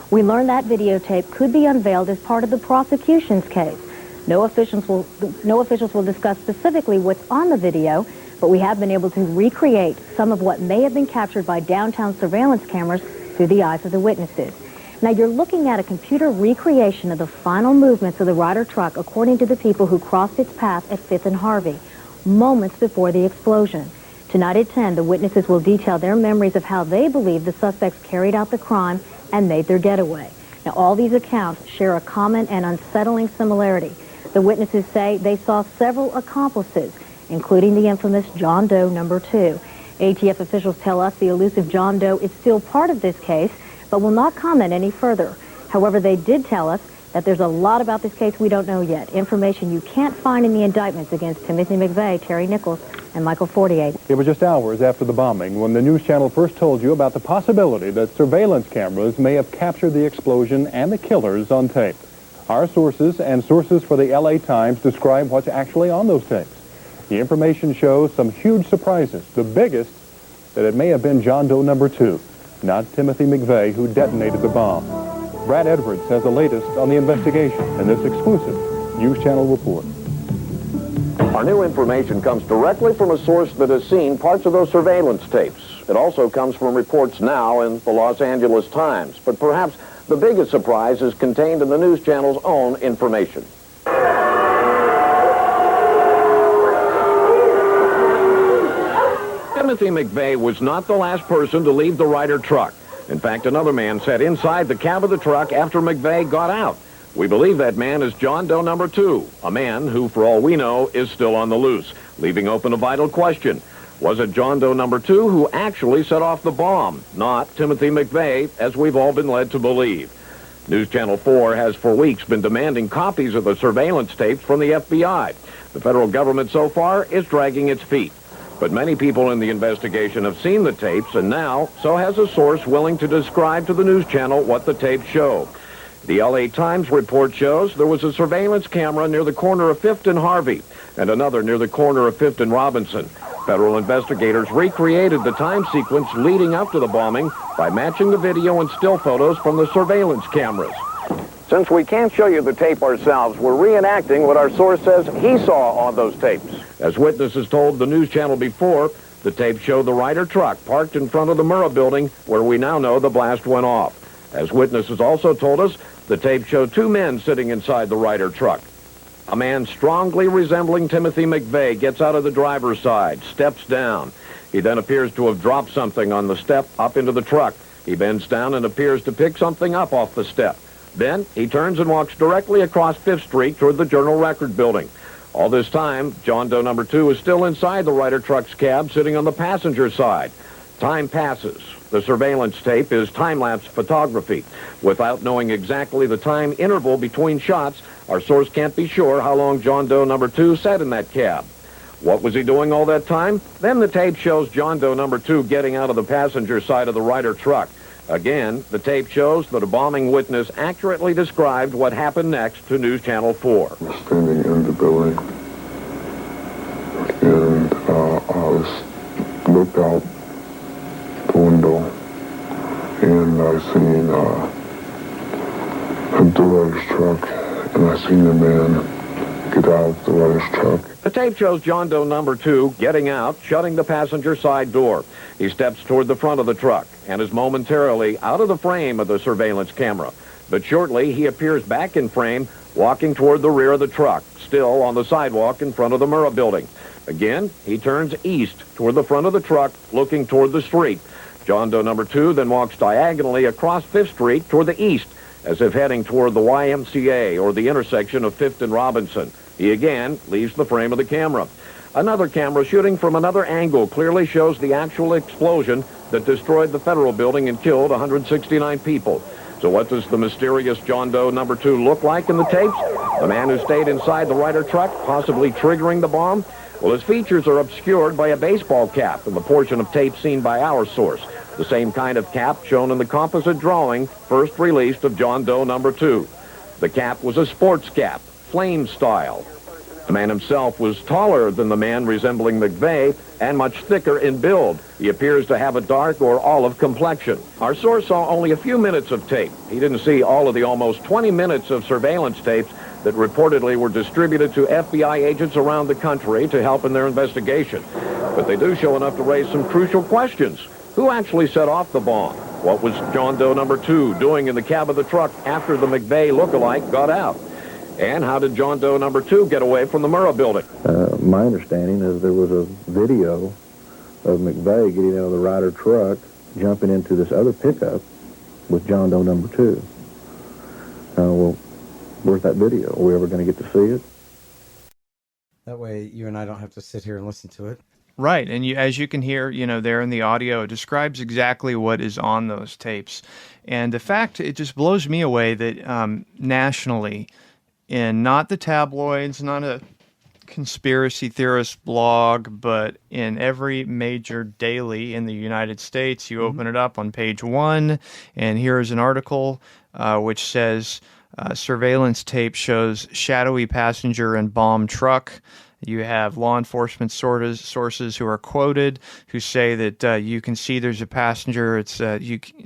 We learned that videotape could be unveiled as part of the prosecution's case. No officials will discuss specifically what's on the video, but we have been able to recreate some of what may have been captured by downtown surveillance cameras through the eyes of the witnesses. Now, you're looking at a computer recreation of the final movements of the Ryder truck according to the people who crossed its path at 5th and Harvey, moments before the explosion. Tonight at 10, the witnesses will detail their memories of how they believe the suspects carried out the crime and made their getaway. Now, all these accounts share a common and unsettling similarity. The witnesses say they saw several accomplices, including the infamous John Doe number 2. ATF officials tell us the elusive John Doe is still part of this case, but will not comment any further. However, they did tell us that there's a lot about this case we don't know yet, information you can't find in the indictments against Timothy McVeigh, Terry Nichols, and Michael Fortier. It was just hours after the bombing when the news channel first told you about the possibility that surveillance cameras may have captured the explosion and the killers on tape. Our sources and sources for the LA Times describe what's actually on those tapes. The information shows some huge surprises, the biggest that it may have been John Doe number 2, not Timothy McVeigh, who detonated the bomb. Brad Edwards has the latest on the investigation in this exclusive News Channel report. Our new information comes directly from a source that has seen parts of those surveillance tapes. It also comes from reports now in the Los Angeles Times. But perhaps the biggest surprise is contained in the news channel's own information. Timothy McVeigh was not the last person to leave the Ryder truck. In fact, another man sat inside the cab of the truck after McVeigh got out. We believe that man is John Doe number 2, a man who, for all we know, is still on the loose, leaving open a vital question. Was it John Doe number 2 who actually set off the bomb, not Timothy McVeigh, as we've all been led to believe? News Channel 4 has for weeks been demanding copies of the surveillance tapes from the FBI. The federal government so far is dragging its feet. But many people in the investigation have seen the tapes, and now so has a source willing to describe to the news channel what the tapes show. The LA Times report shows there was a surveillance camera near the corner of 5th and Harvey and another near the corner of 5th and Robinson. Federal investigators recreated the time sequence leading up to the bombing by matching the video and still photos from the surveillance cameras. Since we can't show you the tape ourselves, we're reenacting what our source says he saw on those tapes. As witnesses told the news channel before, the tapes show the Ryder truck parked in front of the Murrah building where we now know the blast went off. As witnesses also told us, the tape showed 2 men sitting inside the Ryder truck. A man strongly resembling Timothy McVeigh gets out of the driver's side, steps down. He then appears to have dropped something on the step up into the truck. He bends down and appears to pick something up off the step. Then he turns and walks directly across 5th Street toward the Journal Record building. All this time, John Doe number 2 is still inside the Ryder truck's cab, sitting on the passenger side. Time passes. The surveillance tape is time-lapse photography. Without knowing exactly the time interval between shots, our source can't be sure how long John Doe number 2 sat in that cab. What was he doing all that time? Then the tape shows John Doe number 2 getting out of the passenger side of the Ryder truck. Again, the tape shows that a bombing witness accurately described what happened next to News Channel 4. I was standing in the building, and I looked out the window, and I seen the Ryder's truck, and I seen the man get out of the Ryder's truck. The tape shows John Doe number 2 getting out, shutting the passenger side door. He steps toward the front of the truck and is momentarily out of the frame of the surveillance camera. But shortly, he appears back in frame, walking toward the rear of the truck, still on the sidewalk in front of the Murrah building. Again, he turns east toward the front of the truck, looking toward the street. John Doe number 2 then walks diagonally across 5th Street toward the east, as if heading toward the YMCA or the intersection of 5th and Robinson. He again leaves the frame of the camera. Another camera shooting from another angle clearly shows the actual explosion that destroyed the federal building and killed 169 people. So what does the mysterious John Doe number 2 look like in the tapes? The man who stayed inside the Ryder truck, possibly triggering the bomb? Well, his features are obscured by a baseball cap in the portion of tape seen by our source. The same kind of cap shown in the composite drawing first released of John Doe number 2. The cap was a sports cap, flame style. The man himself was taller than the man resembling McVeigh and much thicker in build. He appears to have a dark or olive complexion. Our source saw only a few minutes of tape. He didn't see all of the almost 20 minutes of surveillance tapes that reportedly were distributed to FBI agents around the country to help in their investigation. But they do show enough to raise some crucial questions. Who actually set off the bomb? What was John Doe number 2 doing in the cab of the truck after the McVeigh lookalike got out? And how did John Doe number 2 get away from the Murrah building? My understanding is there was a video of McVeigh getting out of the Ryder truck, jumping into this other pickup with John Doe number 2. Well, where's that video? Are we ever going to get to see it? That way you and I don't have to sit here and listen to it. Right, and as you can hear, there in the audio, it describes exactly what is on those tapes. And the fact, it just blows me away that nationally, in not the tabloids, not a conspiracy theorist blog, but in every major daily in the United States, you open it up on page 1, and here's an article which says, surveillance tape shows shadowy passenger and bomb truck. You have law enforcement sources who are quoted who say that you can see there's a passenger. It's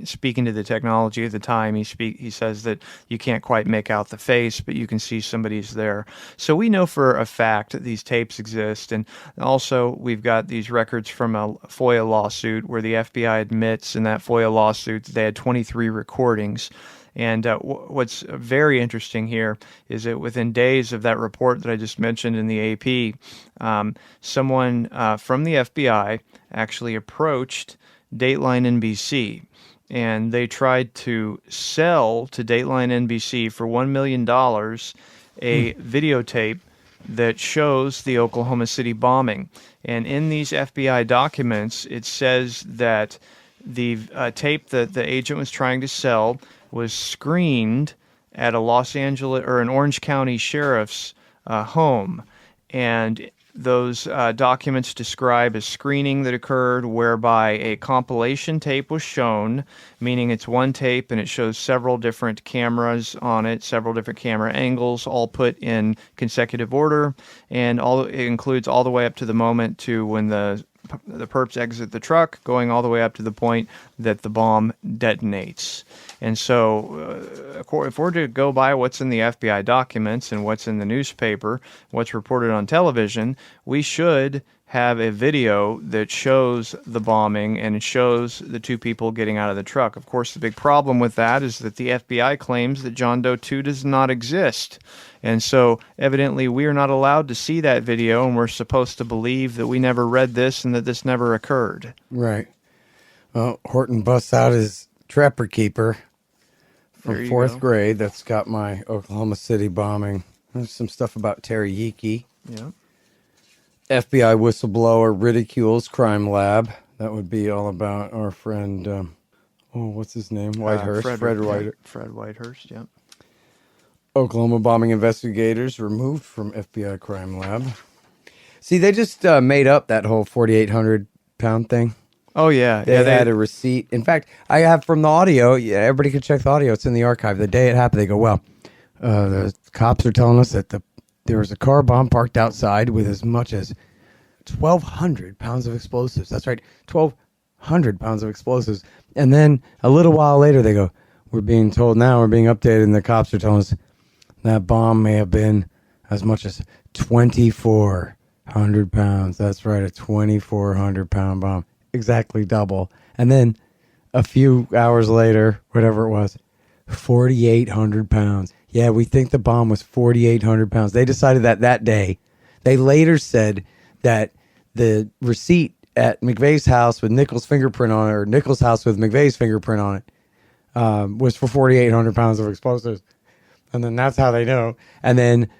speaking to the technology of the time. He says that you can't quite make out the face, but you can see somebody's there. So we know for a fact that these tapes exist, and also we've got these records from a FOIA lawsuit where the FBI admits in that FOIA lawsuit that they had 23 recordings. And what's very interesting here is that within days of that report that I just mentioned in the AP, someone from the FBI actually approached Dateline NBC, and they tried to sell to Dateline NBC for $1 million a videotape that shows the Oklahoma City bombing. And in these FBI documents, it says that the tape that the agent was trying to sell was screened at a Los Angeles or an Orange County sheriff's home, and those documents describe a screening that occurred whereby a compilation tape was shown, meaning it's one tape and it shows several different cameras on it, several different camera angles, all put in consecutive order, and it includes all the way up to the moment to when the perps exit the truck, going all the way up to the point that the bomb detonates. And so if we're to go by what's in the FBI documents and what's in the newspaper, what's reported on television, we should have a video that shows the bombing and it shows the two people getting out of the truck. Of course, the big problem with that is that the FBI claims that John Doe 2 does not exist. And so evidently we are not allowed to see that video, and we're supposed to believe that we never read this and that this never occurred. Right. Well, Horton busts out his Trapper Keeper from 4th grade. That's got my Oklahoma City bombing. There's some stuff about Terry Yeeke Yeah. FBI whistleblower ridicules crime lab. That would be all about our friend, what's his name? Whitehurst. Fred Whitehurst. Fred Whitehurst, yep. Oklahoma bombing investigators removed from FBI crime lab. See, they just made up that whole 4,800 pound thing. Oh, yeah. They had a receipt. In fact, I have from the audio. Yeah, everybody can check the audio. It's in the archive. The day it happened, they go, well, the cops are telling us that there was a car bomb parked outside with as much as 1,200 pounds of explosives. That's right, 1,200 pounds of explosives. And then a little while later, they go, we're being told now, we're being updated, and the cops are telling us that bomb may have been as much as 2,400 pounds. That's right, a 2,400 pound bomb. Exactly double. And then a few hours later, whatever it was, 4,800 pounds. Yeah, we think the bomb was 4,800 pounds. They decided that day. They later said that the receipt at McVeigh's house with Nichols' fingerprint on it, or Nichols' house with McVeigh's fingerprint on it, was for 4,800 pounds of explosives. And then that's how they know. And then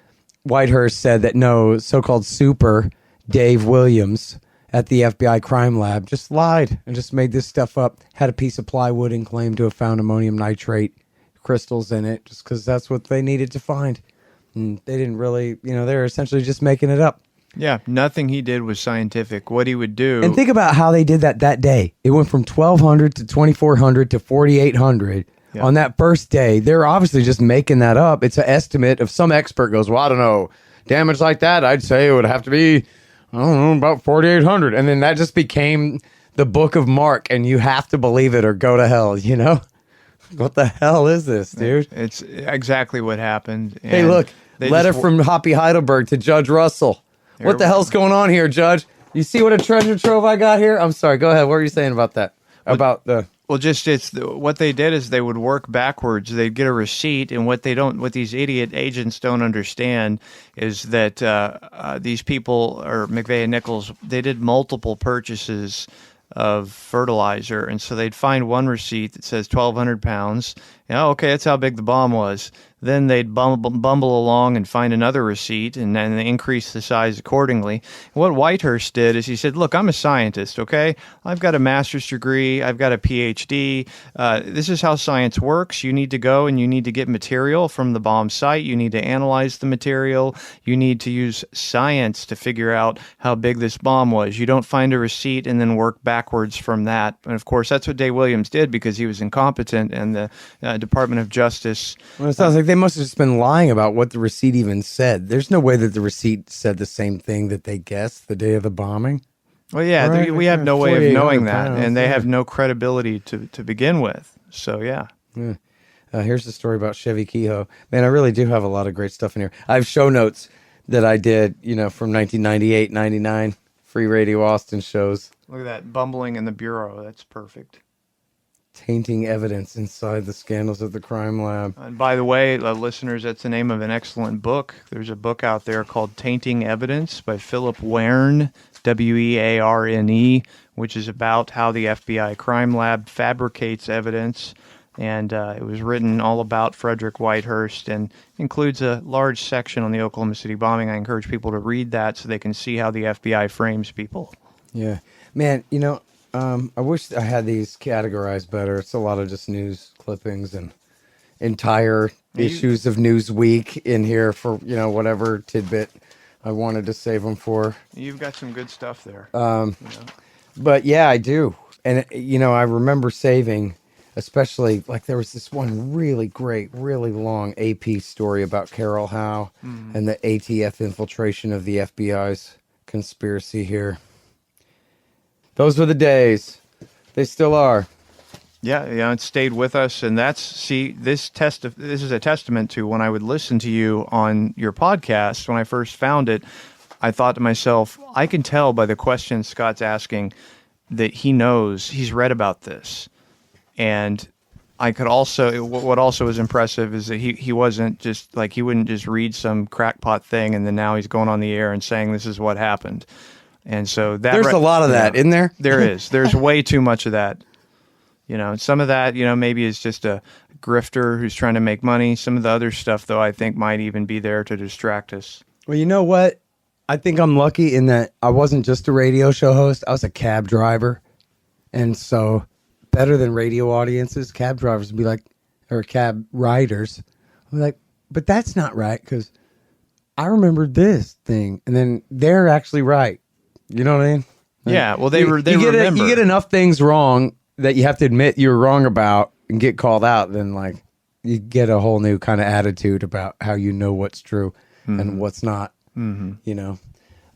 Whitehurst said that no, so-called super Dave Williams at the FBI crime lab just lied and just made this stuff up, had a piece of plywood and claimed to have found ammonium nitrate crystals in it just because that's what they needed to find. And they didn't really, they were essentially just making it up. Yeah, nothing he did was scientific. What he would do... And think about how they did that day. It went from 1,200 to 2,400 to 4,800 on that first day. They're obviously just making that up. It's an estimate of some expert goes, well, I don't know, damage like that, I'd say it would have to be, I don't know, about 4,800. And then that just became the book of Mark, and you have to believe it or go to hell, What the hell is this, dude? It's exactly what happened. Hey, look, letter from Hoppy Heidelberg to Judge Russell. What the hell's going on here, Judge? You see what a treasure trove I got here? I'm sorry. Go ahead. What were you saying about that? What they did is they would work backwards. They'd get a receipt, and what these idiot agents don't understand is that these people, or McVeigh and Nichols, they did multiple purchases of fertilizer, and so they'd find one receipt that says 1,200 pounds. Okay, that's how big the bomb was. Then they'd bumble along and find another receipt, and then they increase the size accordingly. What Whitehurst did is he said, look, I'm a scientist, okay? I've got a master's degree. I've got a PhD. This is how science works. You need to go and you need to get material from the bomb site. You need to analyze the material. You need to use science to figure out how big this bomb was. You don't find a receipt and then work backwards from that. And, of course, that's what Dave Williams did because he was incompetent, and the Department of Justice... Well, it sounds like they must have just been lying about what the receipt even said. There's no way that the receipt said the same thing that they guessed the day of the bombing. Well, yeah, Right? we have no way of knowing that, pounds, and they have no credibility to begin with. So, yeah. Here's the story about Chevy Kehoe. Man, I really do have a lot of great stuff in here. I have show notes that I did, from 1998, 99, Free Radio Austin shows. Look at that, bumbling in the Bureau. That's perfect. Tainting Evidence inside the scandals of the crime lab. And by the way, listeners, that's the name of an excellent book. There's a book out there called Tainting Evidence by Philip Wearne, Wearne, which is about how the FBI crime lab fabricates evidence. And it was written all about Frederick Whitehurst and includes a large section on the Oklahoma City bombing. I encourage people to read that so they can see how the FBI frames people. Yeah. Man, I wish I had these categorized better. It's a lot of just news clippings and entire issues of Newsweek in here for, whatever tidbit I wanted to save them for. You've got some good stuff there. But yeah, I do. And, I remember saving, especially, there was this one really great, really long AP story about Carol Howe and the ATF infiltration of the FBI's conspiracy here. Those were the days. They still are. Yeah, it stayed with us, and this is a testament to when I would listen to you on your podcast. When I first found it, I thought to myself, I can tell by the questions Scott's asking that he knows, he's read about this. And I could also, what also was impressive is that he wasn't just he wouldn't just read some crackpot thing and then now he's going on the air and saying this is what happened. And so there's a lot of that, isn't there? There is. There's way too much of that. Some of that, maybe is just a grifter who's trying to make money. Some of the other stuff, though, I think might even be there to distract us. Well, you know what? I think I'm lucky in that I wasn't just a radio show host. I was a cab driver. And so better than radio audiences, cab drivers would be like, or cab riders would be like, but that's not right because I remember this thing. And then they're actually right. You know what I mean? Yeah, well, they remember. You get enough things wrong that you have to admit you're wrong about and get called out, then like you get a whole new kind of attitude about how you know what's true and what's not. You know,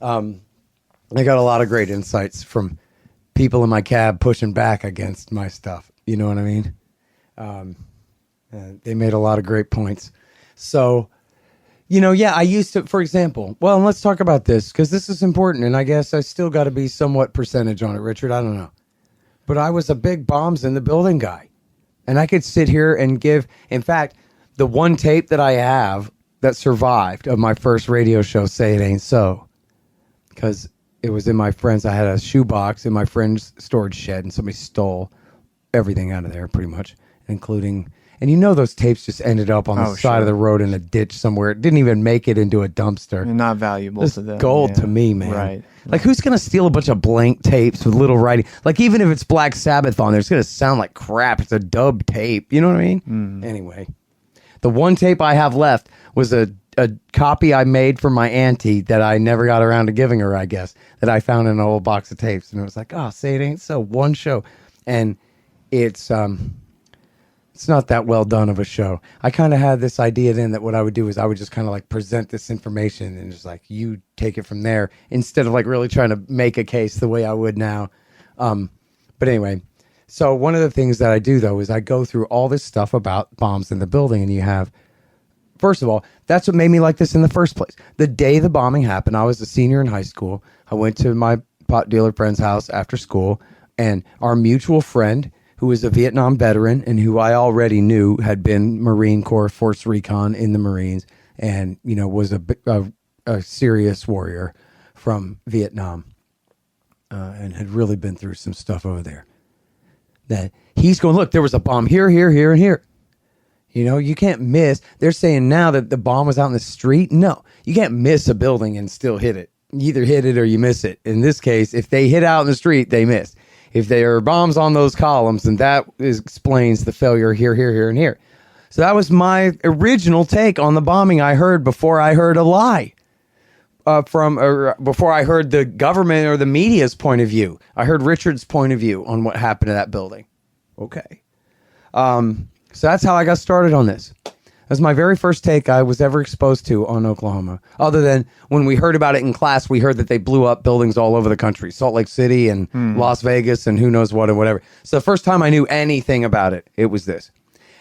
I got a lot of great insights from people in my cab pushing back against my stuff. You know what I mean? They made a lot of great points. So, you know, yeah, I used to, for example, well, and let's talk about this because this is important. And I guess I still got to be somewhat percentage on it, Richard. I don't know. But I was a big bombs in the building guy. And I could sit here and give, in fact, the one tape that I have that survived of my first radio show, Say It Ain't So, because it was in my friend's, I had a shoebox in my friend's storage shed and somebody stole everything out of there pretty much, including, and you know those tapes just ended up on the side of the road in a ditch somewhere. It didn't even make it into a dumpster. They're not valuable it's to them. Gold to me, man. Right. Like, who's going to steal a bunch of blank tapes with little writing? Like, even if it's Black Sabbath on there, it's going to sound like crap. It's a dub tape. You know what I mean? Anyway, the one tape I have left was a copy I made for my auntie that I never got around to giving her, I guess, that I found in an old box of tapes. And it was like, oh, Say It Ain't So, one show. And it's not that well done of a show. I kind of had this idea then that what I would do is I would just kind of like present this information and just like, you take it from there instead of like really trying to make a case the way I would now. But anyway, so one of the things that I do though is I go through all this stuff about bombs in the building, and you have, first of all, that's what made me like this in the first place. The day the bombing happened, I was a senior in high school. I went to my pot dealer friend's house after school, and our mutual friend, who was a Vietnam veteran and who I already knew had been Marine Corps Force Recon in the Marines, and, you know, was a serious warrior from Vietnam, and had really been through some stuff over there. That he's going, look, there was a bomb here, here, here, and here. You know, you can't miss. They're saying now that the bomb was out in the street. No, you can't miss a building and still hit it. You either hit it or you miss it. In this case, if they hit out in the street, they missed. If there are bombs on those columns, then that explains the failure here, here, here, and here. So that was my original take on the bombing I heard before I heard a lie before I heard the government or the media's point of view. I heard Richard's point of view on what happened to that building. Okay. So that's how I got started on this. That was my very first take I was ever exposed to on Oklahoma. Other than when we heard about it in class, we heard that they blew up buildings all over the country. Salt Lake City and Las Vegas and who knows what and whatever. So the first time I knew anything about it, it was this.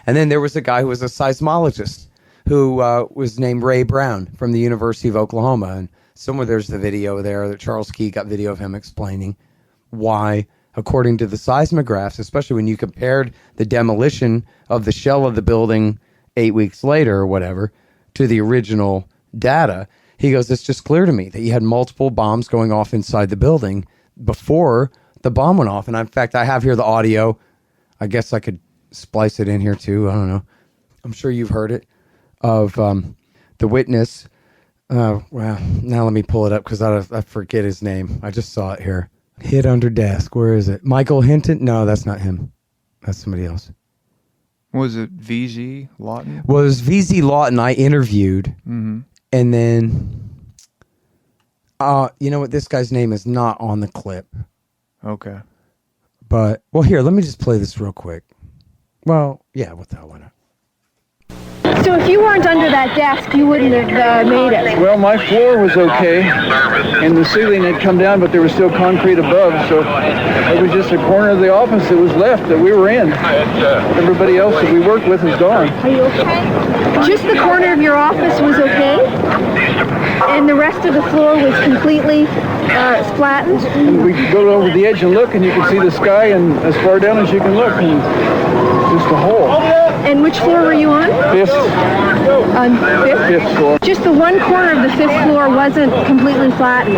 And then there was a guy who was a seismologist who was named Ray Brown from the University of Oklahoma. And somewhere there's the video there that Charles Key got video of him explaining why, according to the seismographs, especially when you compared the demolition of the shell of the building 8 weeks later or whatever to the original data, he goes, it's just clear to me that you had multiple bombs going off inside the building before the bomb went off. And in fact, I have here the audio. I guess I could splice it in here too. I don't know. I'm sure you've heard it of the witness. Well, now let me pull it up because I forget his name. I just saw it here. Hid under desk. Where is it? Michael Hinton? No, that's not him. That's somebody else. Was it VZ Lawton? Well, it was VZ Lawton I interviewed. And then, you know what? This guy's name is not on the clip. Okay. But, well, here, let me just play this real quick. Well, yeah, what the hell, why not? So if you weren't under that desk, you wouldn't have made it. Well, my floor was okay, and the ceiling had come down, but there was still concrete above, so it was just a corner of the office that was left that we were in. Everybody else that we worked with is gone. Are you okay? Just the corner of your office was okay, and the rest of the floor was completely flattened? And we go over the edge and look, and you can see the sky and as far down as you can look, and just a hole. And which floor were you on? Fifth. On fifth floor. Just the one corner of the fifth floor wasn't completely flat. From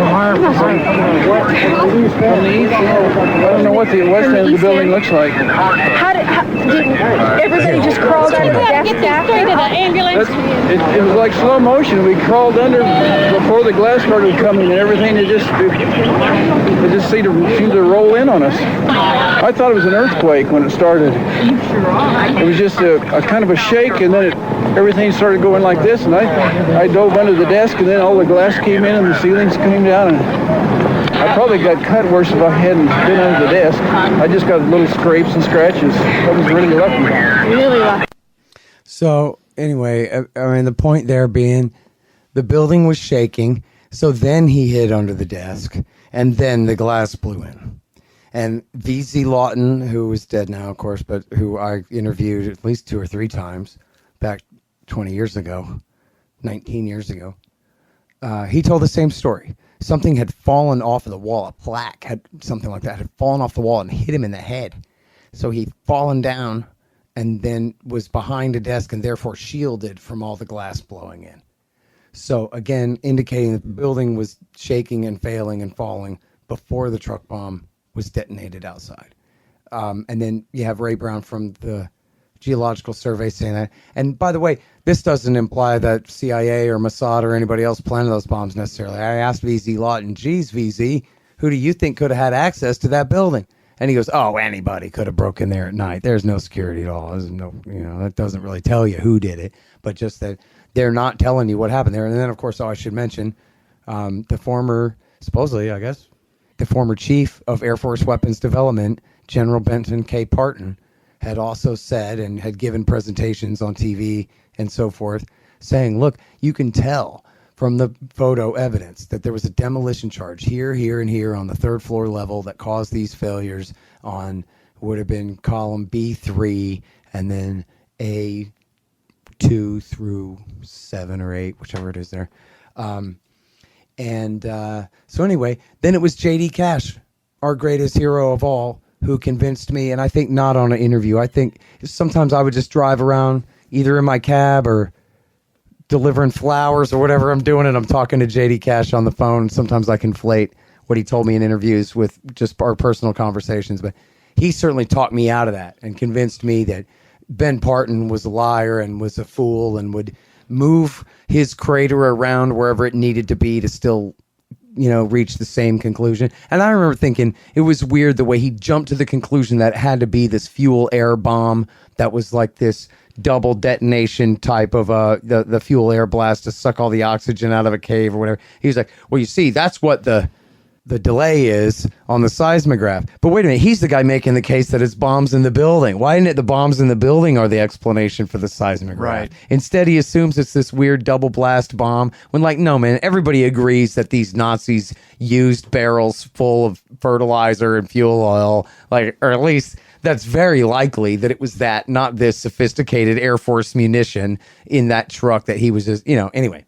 the east, I don't know what the west end of the building looks like. Did everybody just crawled under the desk after? It was like slow motion. We crawled under before the glass started coming, and everything it just seemed to roll in on us. I thought it was an earthquake when it started. It was just a kind of a shake, and then everything started going like this, and I dove under the desk, and then all the glass came in and the ceilings came down, and I probably got cut worse if I hadn't been under the desk. I just got little scrapes and scratches. I was really lucky. Really lucky. So anyway, I mean, the point there being the building was shaking. So then he hid under the desk, and then the glass blew in. And V.Z. Lawton, who is dead now, of course, but who I interviewed at least 2 or 3 times back 20 years ago, 19 years ago, he told the same story. Something had fallen off of the wall. A plaque had something like that had fallen off the wall and hit him in the head. So he'd fallen down and then was behind a desk and therefore shielded from all the glass blowing in. So again, indicating that the building was shaking and failing and falling before the truck bomb was detonated outside. And then you have Ray Brown from the Geological Survey saying that. And by the way, this doesn't imply that CIA or Mossad or anybody else planted those bombs necessarily. I asked V.Z. Lawton, geez, V.Z., who do you think could have had access to that building? And he goes, oh, anybody could have broken there at night. There's no security at all. There's no, that doesn't really tell you who did it, but just that they're not telling you what happened there. And then, of course, I should mention the former, supposedly, I guess, the former chief of Air Force Weapons Development, General Benton K. Parton, had also said and had given presentations on TV and so forth, saying, look, you can tell from the photo evidence that there was a demolition charge here, here, and here on the 3rd floor level that caused these failures on would have been column B3 and then A2 through 7 or 8, whichever it is there. So anyway, then it was J.D. Cash, our greatest hero of all, who convinced me, and I think not on an interview. I think sometimes I would just drive around either in my cab or delivering flowers or whatever I'm doing, and I'm talking to J.D. Cash on the phone. Sometimes I conflate what he told me in interviews with just our personal conversations, but he certainly talked me out of that and convinced me that Ben Parton was a liar and was a fool and would move his crater around wherever it needed to be to still reach the same conclusion. And I remember thinking it was weird the way he jumped to the conclusion that it had to be this fuel air bomb that was like this double detonation type of the fuel air blast to suck all the oxygen out of a cave or whatever. He was like, well, you see, that's what the delay is on the seismograph. But wait a minute, he's the guy making the case that it's bombs in the building. Why isn't it the bombs in the building are the explanation for the seismograph? Right. Instead, he assumes it's this weird double blast bomb when, like, no, man, everybody agrees that these Nazis used barrels full of fertilizer and fuel oil, like, or at least that's very likely that it was that, not this sophisticated Air Force munition in that truck that he was just, anyway.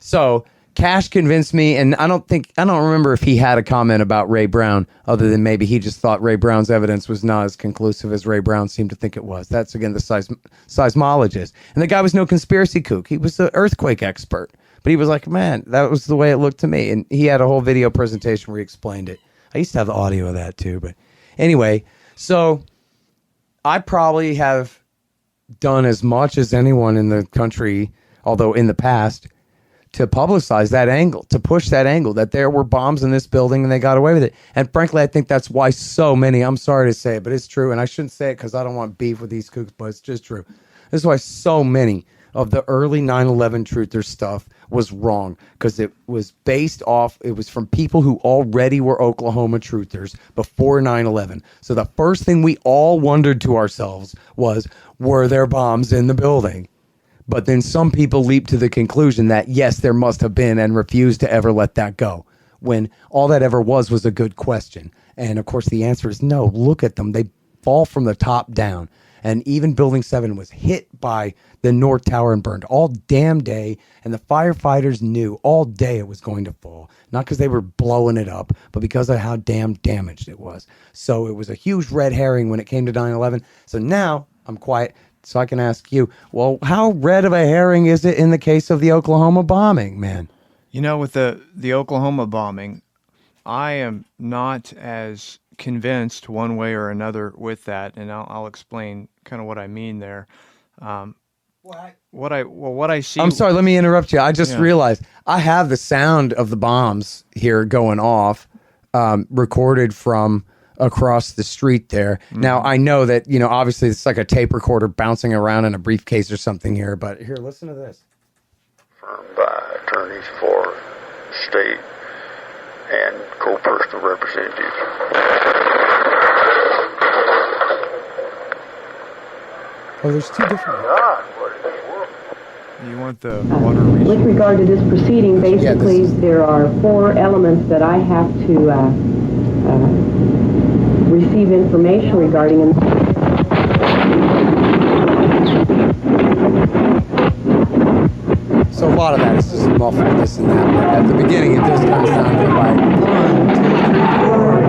So Cash convinced me, and I don't remember if he had a comment about Ray Brown, other than maybe he just thought Ray Brown's evidence was not as conclusive as Ray Brown seemed to think it was. That's, again, the seismologist. And the guy was no conspiracy kook. He was an earthquake expert. But he was like, man, that was the way it looked to me. And he had a whole video presentation where he explained it. I used to have the audio of that, too. But anyway, so I probably have done as much as anyone in the country, although in the past, to publicize that angle, to push that angle, that there were bombs in this building and they got away with it. And frankly, I think that's why so many, I'm sorry to say it, but it's true. And I shouldn't say it because I don't want beef with these kooks, but it's just true. This is why so many of the early 9/11 truther stuff was wrong, because it was based off, it was from people who already were Oklahoma truthers before 9/11. So the first thing we all wondered to ourselves was, were there bombs in the building? But then some people leaped to the conclusion that, yes, there must have been, and refused to ever let that go, when all that ever was a good question. And, of course, the answer is no. Look at them. They fall from the top down. And even Building 7 was hit by the North Tower and burned all damn day. And the firefighters knew all day it was going to fall. Not because they were blowing it up, but because of how damn damaged it was. So it was a huge red herring when it came to 9/11. So now I'm quiet. so I can ask you, well, how red of a herring is it in the case of the Oklahoma bombing, man? You know, with the Oklahoma bombing, I am not as convinced one way or another with that, and I'll explain kind of what I mean there. What I see. I'm sorry, let me interrupt you. I just Yeah. realized I have the sound of the bombs here going off, recorded from across the street there. Now, I know that, obviously it's like a tape recorder bouncing around in a briefcase or something here, but here, listen to this. Confirmed by attorneys for state and co-personal representatives. Oh, there's two different. You want the water resource? With regard to this proceeding, basically, there are 4 elements that I have to receive information regarding. So a lot of that is just muffled, this and that. But at the beginning, it does kind of sound like 1, 2, 3, 4.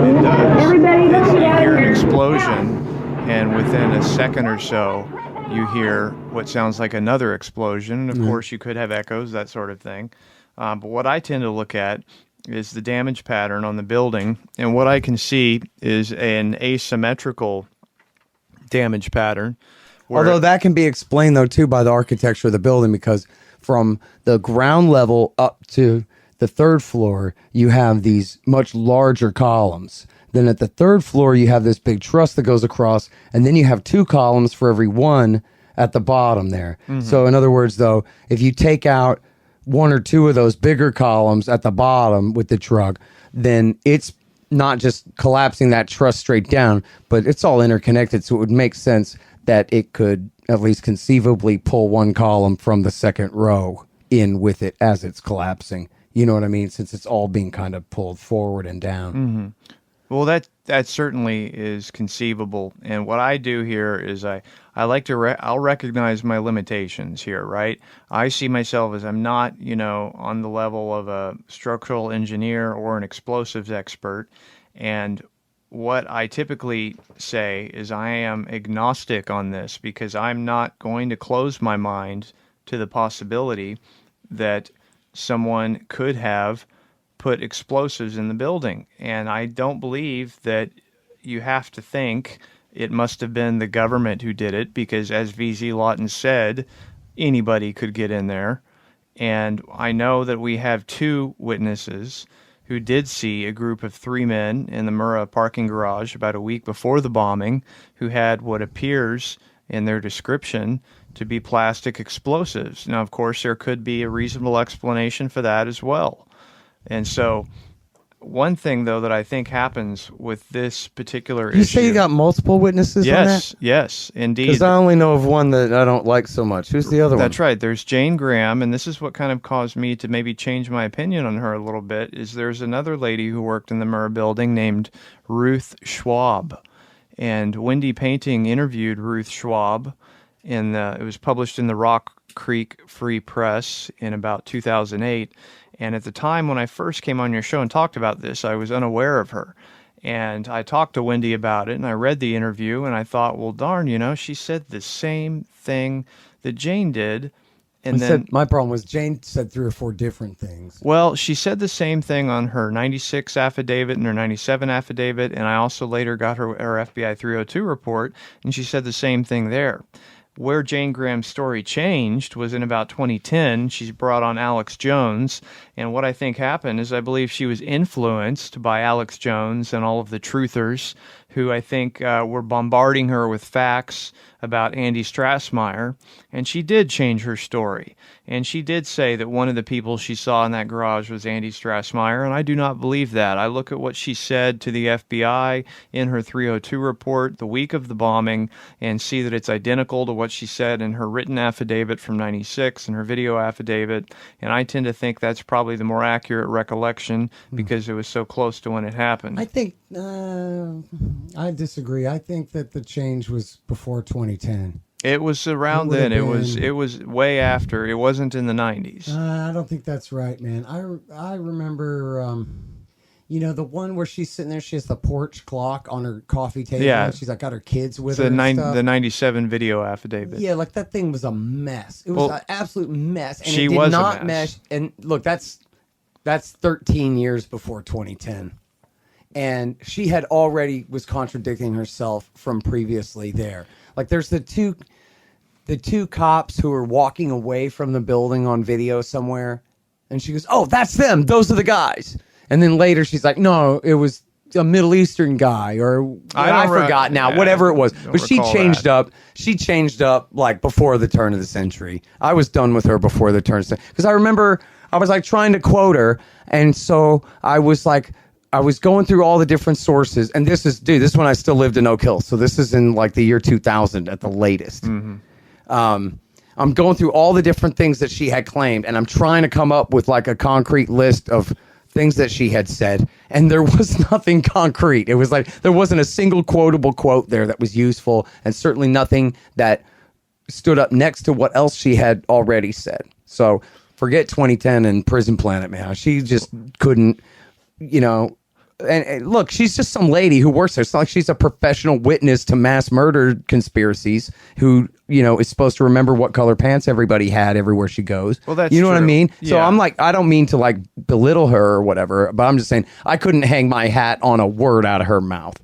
It does. Everybody It's- look you at hear an it. explosion, and within a second or so, you hear what sounds like another explosion. And of course, you could have echoes, that sort of thing. But what I tend to look at is the damage pattern on the building, and what I can see is an asymmetrical damage pattern. Although that can be explained, though, too, by the architecture of the building, because from the ground level up to the 3rd floor, you have these much larger columns. Then at the 3rd floor, you have this big truss that goes across, and then you have 2 columns for every one at the bottom there. So in other words, though, if you take out 1 or 2 of those bigger columns at the bottom with the truck, then it's not just collapsing that truss straight down, but it's all interconnected. So it would make sense that it could at least conceivably pull 1 column from the 2nd row in with it as it's collapsing. You know what I mean? Since it's all being kind of pulled forward and down. Well, that certainly is conceivable. And what I do here is I like to I'll recognize my limitations here, right? I see myself as I'm not, on the level of a structural engineer or an explosives expert. And what I typically say is I am agnostic on this because I'm not going to close my mind to the possibility that someone could have put explosives in the building. And I don't believe that you have to think it must have been the government who did it because, as VZ Lawton said, anybody could get in there. And I know that we have 2 witnesses who did see a group of 3 men in the Murrah parking garage about a week before the bombing who had what appears in their description to be plastic explosives. Now, of course, there could be a reasonable explanation for that as well. And so one thing, though, that I think happens with this particular issue... You say you got multiple witnesses on that? Yes, indeed. Because I only know of one that I don't like so much. Who's the other one? That's right. There's Jane Graham, and this is what kind of caused me to maybe change my opinion on her a little bit, is there's another lady who worked in the Murrah building named Ruth Schwab. And Wendy Painting interviewed Ruth Schwab, and it was published in the Rock Creek Free Press in about 2008. And at the time when I first came on your show and talked about this, I was unaware of her. And I talked to Wendy about it, and I read the interview, and I thought, well, darn, she said the same thing that Jane did. And then my problem was Jane said 3 or 4 different things. Well, she said the same thing on her 96 affidavit and her 97 affidavit, and I also later got her FBI 302 report, and she said the same thing there. Where Jane Graham's story changed was in about 2010. She brought on Alex Jones, and what I think happened is I believe she was influenced by Alex Jones and all of the truthers who I think were bombarding her with facts about Andy Strassmeyer, and she did change her story. And she did say that one of the people she saw in that garage was Andy Strassmeyer, and I do not believe that. I look at what she said to the FBI in her 302 report the week of the bombing and see that it's identical to what she said in her written affidavit from 96 and her video affidavit, and I tend to think that's probably the more accurate recollection because it was so close to when it happened. I think I disagree. I think that the change was before 2010. It was around then. It was way after. It wasn't in the 90s. I don't think that's right, man. I remember, You know, the one where she's sitting there, she has the porch clock on her coffee table. Yeah. And she's like got her kids with The her. And stuff. the 97 video affidavit. Yeah, like that thing was a mess. It was an absolute mess. And she it did was not a mess. mesh. And look, that's 13 years before 2010. And she had already was contradicting herself from previously there. Like there's the two cops who are walking away from the building on video somewhere. And she goes, "Oh, that's them. Those are the guys." And then later she's like, "No, it was a Middle Eastern guy," or I forgot now, whatever it was. But she changed up. She changed up like before the turn of the century. I was done with her before the turn of the century. Because I remember I was like trying to quote her. And so I was going through all the different sources. And this is when I still lived in Oak Hill. So this is in like the year 2000 at the latest. Mm-hmm. I'm going through all the different things that she had claimed, and I'm trying to come up with like a concrete list of things that she had said, and there was nothing concrete. It was like there wasn't a single quotable quote there that was useful, and certainly nothing that stood up next to what else she had already said. So forget 2010 and Prison Planet, man. She just couldn't, you know. And look, she's just some lady who works there. It's not like she's a professional witness to mass murder conspiracies who, you know, is supposed to remember what color pants everybody had everywhere she goes. Well, that's you know what I true. mean? Yeah. So I'm like, I don't mean to like belittle her or whatever, but I'm just saying I couldn't hang my hat on a word out of her mouth.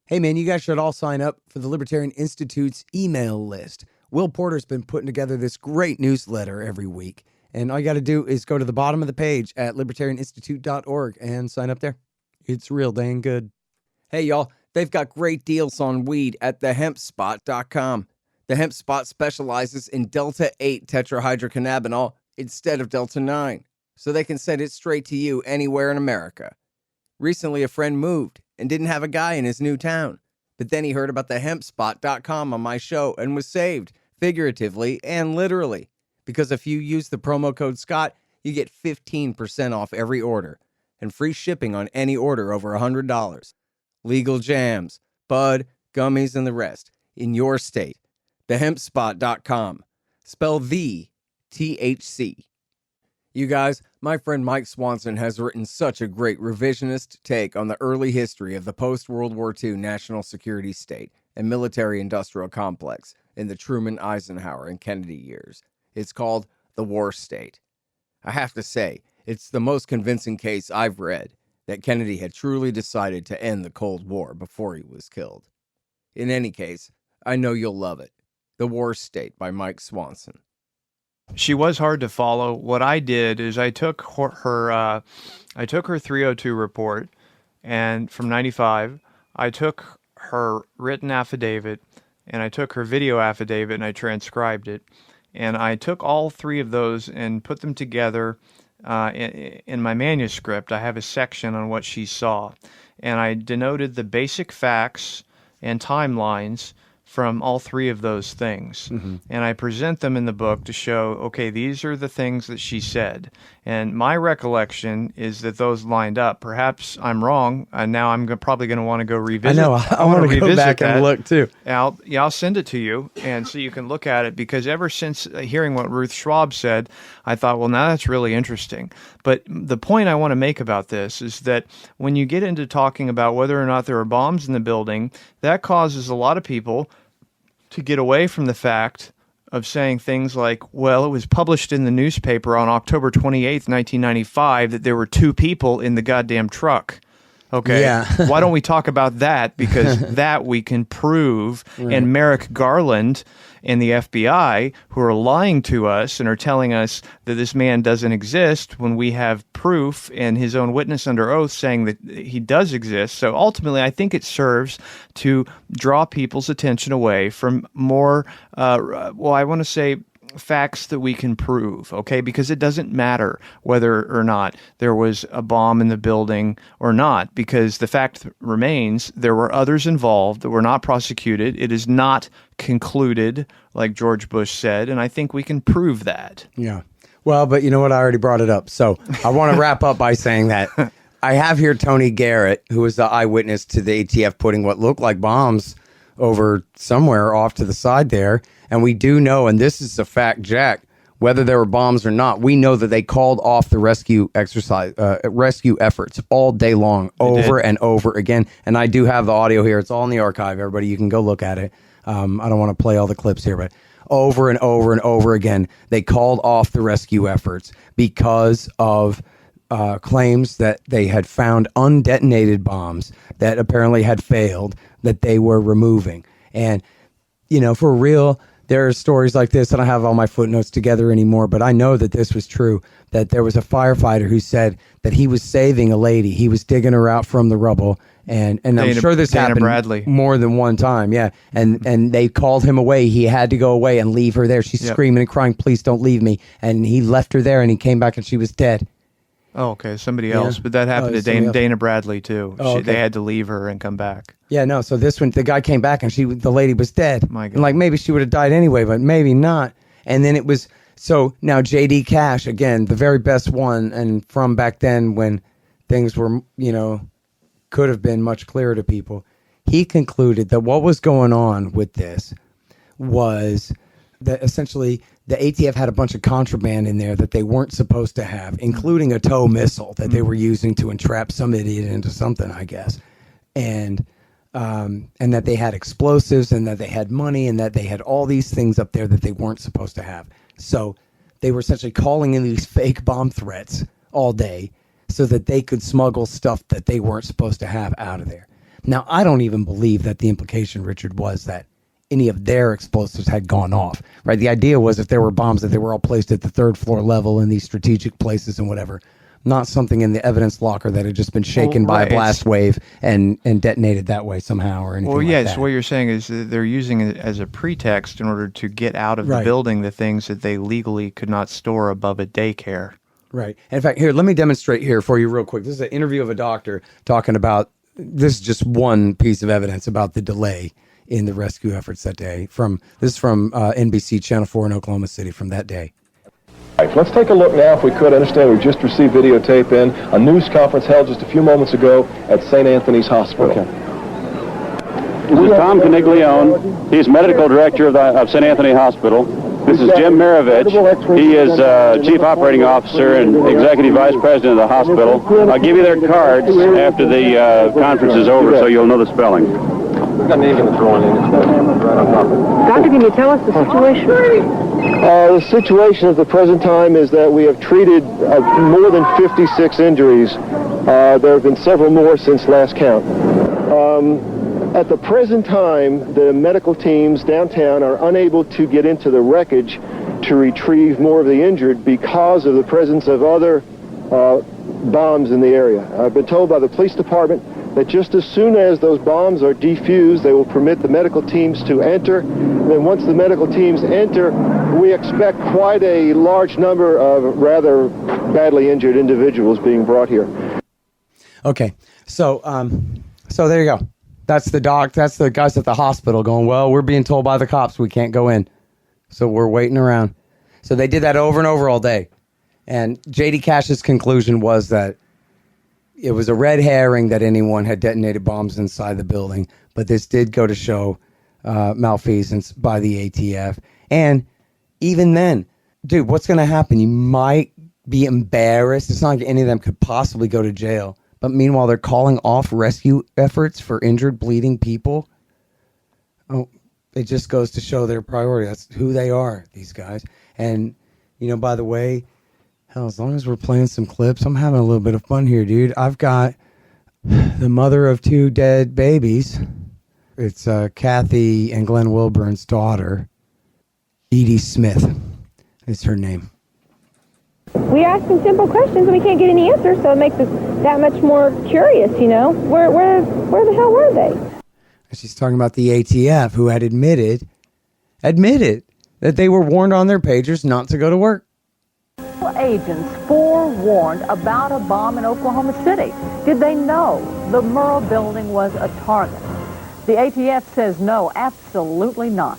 Hey, man, you guys should all sign up for the Libertarian Institute's email list. Will Porter's been putting together this great newsletter every week. And all you got to do is go to the bottom of the page at libertarianinstitute.org and sign up there. It's real dang good. Hey, y'all, they've got great deals on weed at thehempspot.com. The Hemp Spot specializes in Delta-8 tetrahydrocannabinol instead of Delta-9, so they can send it straight to you anywhere in America. Recently, a friend moved and didn't have a guy in his new town, but then he heard about thehempspot.com on my show and was saved, figuratively and literally, because if you use the promo code Scott, you get 15% off every order and free shipping on any order over $100. Legal jams, bud, gummies, and the rest in your state. Thehempspot.com. Spell the THC. You guys, my friend Mike Swanson has written such a great revisionist take on the early history of the post-World War II national security state and military-industrial complex in the Truman, Eisenhower, and Kennedy years. It's called The War State. I have to say, it's the most convincing case I've read that Kennedy had truly decided to end the Cold War before he was killed. In any case, I know you'll love it. The War State by Mike Swanson. She was hard to follow. What I did is I took her 302 report, and from 95, I took her written affidavit, and I took her video affidavit, and I transcribed it, and I took all three of those and put them together. In my manuscript, I have a section on what she saw, and I denoted the basic facts and timelines from all three of those things. Mm-hmm. And I present them in the book to show, okay, these are the things that she said. And my recollection is that those lined up. Perhaps I'm wrong, and now I'm probably going to want to go revisit. I know. I want to go back and look too. I'll send it to you, and so you can look at it, because ever since hearing what Ruth Schwab said, I thought, well, now that's really interesting. But the point I want to make about this is that when you get into talking about whether or not there are bombs in the building, that causes a lot of people to get away from the fact of saying things like, well, it was published in the newspaper on October 28th, 1995, that there were two people in the goddamn truck. Okay, yeah. Why don't we talk about that? Because that we can prove. Right. And Merrick Garland and the FBI, who are lying to us and are telling us that this man doesn't exist, when we have proof and his own witness under oath saying that he does exist. So ultimately, I think it serves to draw people's attention away from more, I want to say, facts that we can prove, okay? Because it doesn't matter whether or not there was a bomb in the building or not, because the fact remains there were others involved that were not prosecuted. It is not concluded, like George Bush said, and I think we can prove that. Yeah. Well, but you know what? I already brought it up. So I want to wrap up by saying that I have here Tony Garrett, who was the eyewitness to the ATF putting what looked like bombs over somewhere off to the side there. And we do know, and this is a fact, Jack, whether there were bombs or not, we know that they called off the rescue efforts all day long, over and over again. And I do have the audio here. It's all in the archive. Everybody, you can go look at it. I don't want to play all the clips here, but over and over and over again, they called off the rescue efforts because of claims that they had found undetonated bombs that apparently had failed that they were removing. And, you know, for real, there are stories like this. I don't have all my footnotes together anymore, but I know that this was true, that there was a firefighter who said that he was saving a lady. He was digging her out from the rubble. And I'm sure this happened Bradley. more than one time. Yeah. And they called him away. He had to go away and leave her there. She's screaming and crying, please don't leave me. And he left her there and he came back and she was dead. Oh, okay. Somebody else. But that happened to Dana Bradley, too. Oh, okay. They had to leave her and come back. Yeah, no. So this one, the guy came back and the lady was dead. My God. And like maybe she would have died anyway, but maybe not. And then it was, so now J.D. Cash, again, the very best one. And from back then when things were, you know, could have been much clearer to people, he concluded that what was going on with this was that essentially the ATF had a bunch of contraband in there that they weren't supposed to have, including a tow missile that they were using to entrap some idiot into something, I guess. And that they had explosives and that they had money and that they had all these things up there that they weren't supposed to have. So they were essentially calling in these fake bomb threats all day so that they could smuggle stuff that they weren't supposed to have out of there. Now, I don't even believe that the implication, Richard, was that any of their explosives had gone off, right? The idea was if there were bombs that they were all placed at the third floor level in these strategic places and whatever, not something in the evidence locker that had just been shaken by a blast wave and detonated that way somehow or anything like that. So what you're saying is that they're using it as a pretext in order to get out of the building the things that they legally could not store above a daycare. Right. And in fact, here, let me demonstrate here for you real quick. This is an interview of a doctor talking about, this is just one piece of evidence about the delay in the rescue efforts that day. This is from NBC Channel 4 in Oklahoma City from that day. All right, let's take a look now, if we could. I understand we just received videotape in a news conference held just a few moments ago at St. Anthony's Hospital. Okay. This is Tom Caniglione. He's medical director of St. Anthony Hospital. This is Jim Maravich. He is Chief Operating Officer and Executive Vice President of the hospital. I'll give you their cards after the conference is over so you'll know the spelling. Doctor, can you tell us the situation? The situation at the present time is that we have treated more than 56 injuries. There have been several more since last count. At the present time, the medical teams downtown are unable to get into the wreckage to retrieve more of the injured because of the presence of other bombs in the area. I've been told by the police department that just as soon as those bombs are defused, they will permit the medical teams to enter. And then once the medical teams enter, we expect quite a large number of rather badly injured individuals being brought here. Okay, so there you go. That's the guys at the hospital going, well, we're being told by the cops we can't go in. So we're waiting around. So they did that over and over all day. And J.D. Cash's conclusion was that it was a red herring that anyone had detonated bombs inside the building. But this did go to show malfeasance by the ATF. And even then, dude, what's going to happen? You might be embarrassed. It's not like any of them could possibly go to jail. But meanwhile, they're calling off rescue efforts for injured, bleeding people. Oh, it just goes to show their priority. That's who they are, these guys. And, you know, by the way, hell, as long as we're playing some clips, I'm having a little bit of fun here, dude. I've got the mother of two dead babies. It's Kathy and Glenn Wilburn's daughter. Edie Smith is her name. We asked them simple questions and we can't get any answers, so it makes us that much more curious, you know. Where the hell were they? She's talking about the ATF, who had admitted that they were warned on their pagers not to go to work. Agents forewarned about a bomb in Oklahoma City. Did they know the Murrah building was a target? The ATF says no, absolutely not.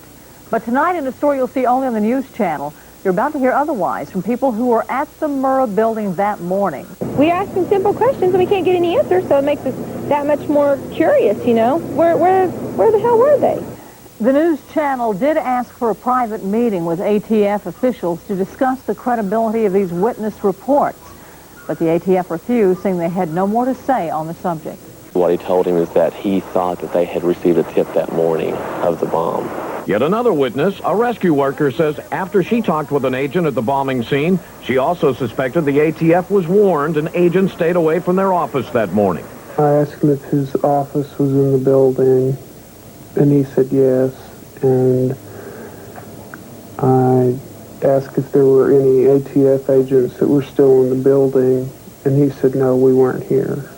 But tonight in a story you'll see only on the news channel, you're about to hear otherwise from people who were at the Murrah building that morning. We asked them simple questions and we can't get any answers, so it makes us that much more curious, you know. Where the hell were they? The news channel did ask for a private meeting with ATF officials to discuss the credibility of these witness reports, but the ATF refused, saying they had no more to say on the subject. What he told him is that he thought that they had received a tip that morning of the bomb. Yet another witness, a rescue worker, says after she talked with an agent at the bombing scene, she also suspected the ATF was warned and agents stayed away from their office that morning. I asked him if his office was in the building, and he said yes, and I asked if there were any ATF agents that were still in the building, and he said no, we weren't here.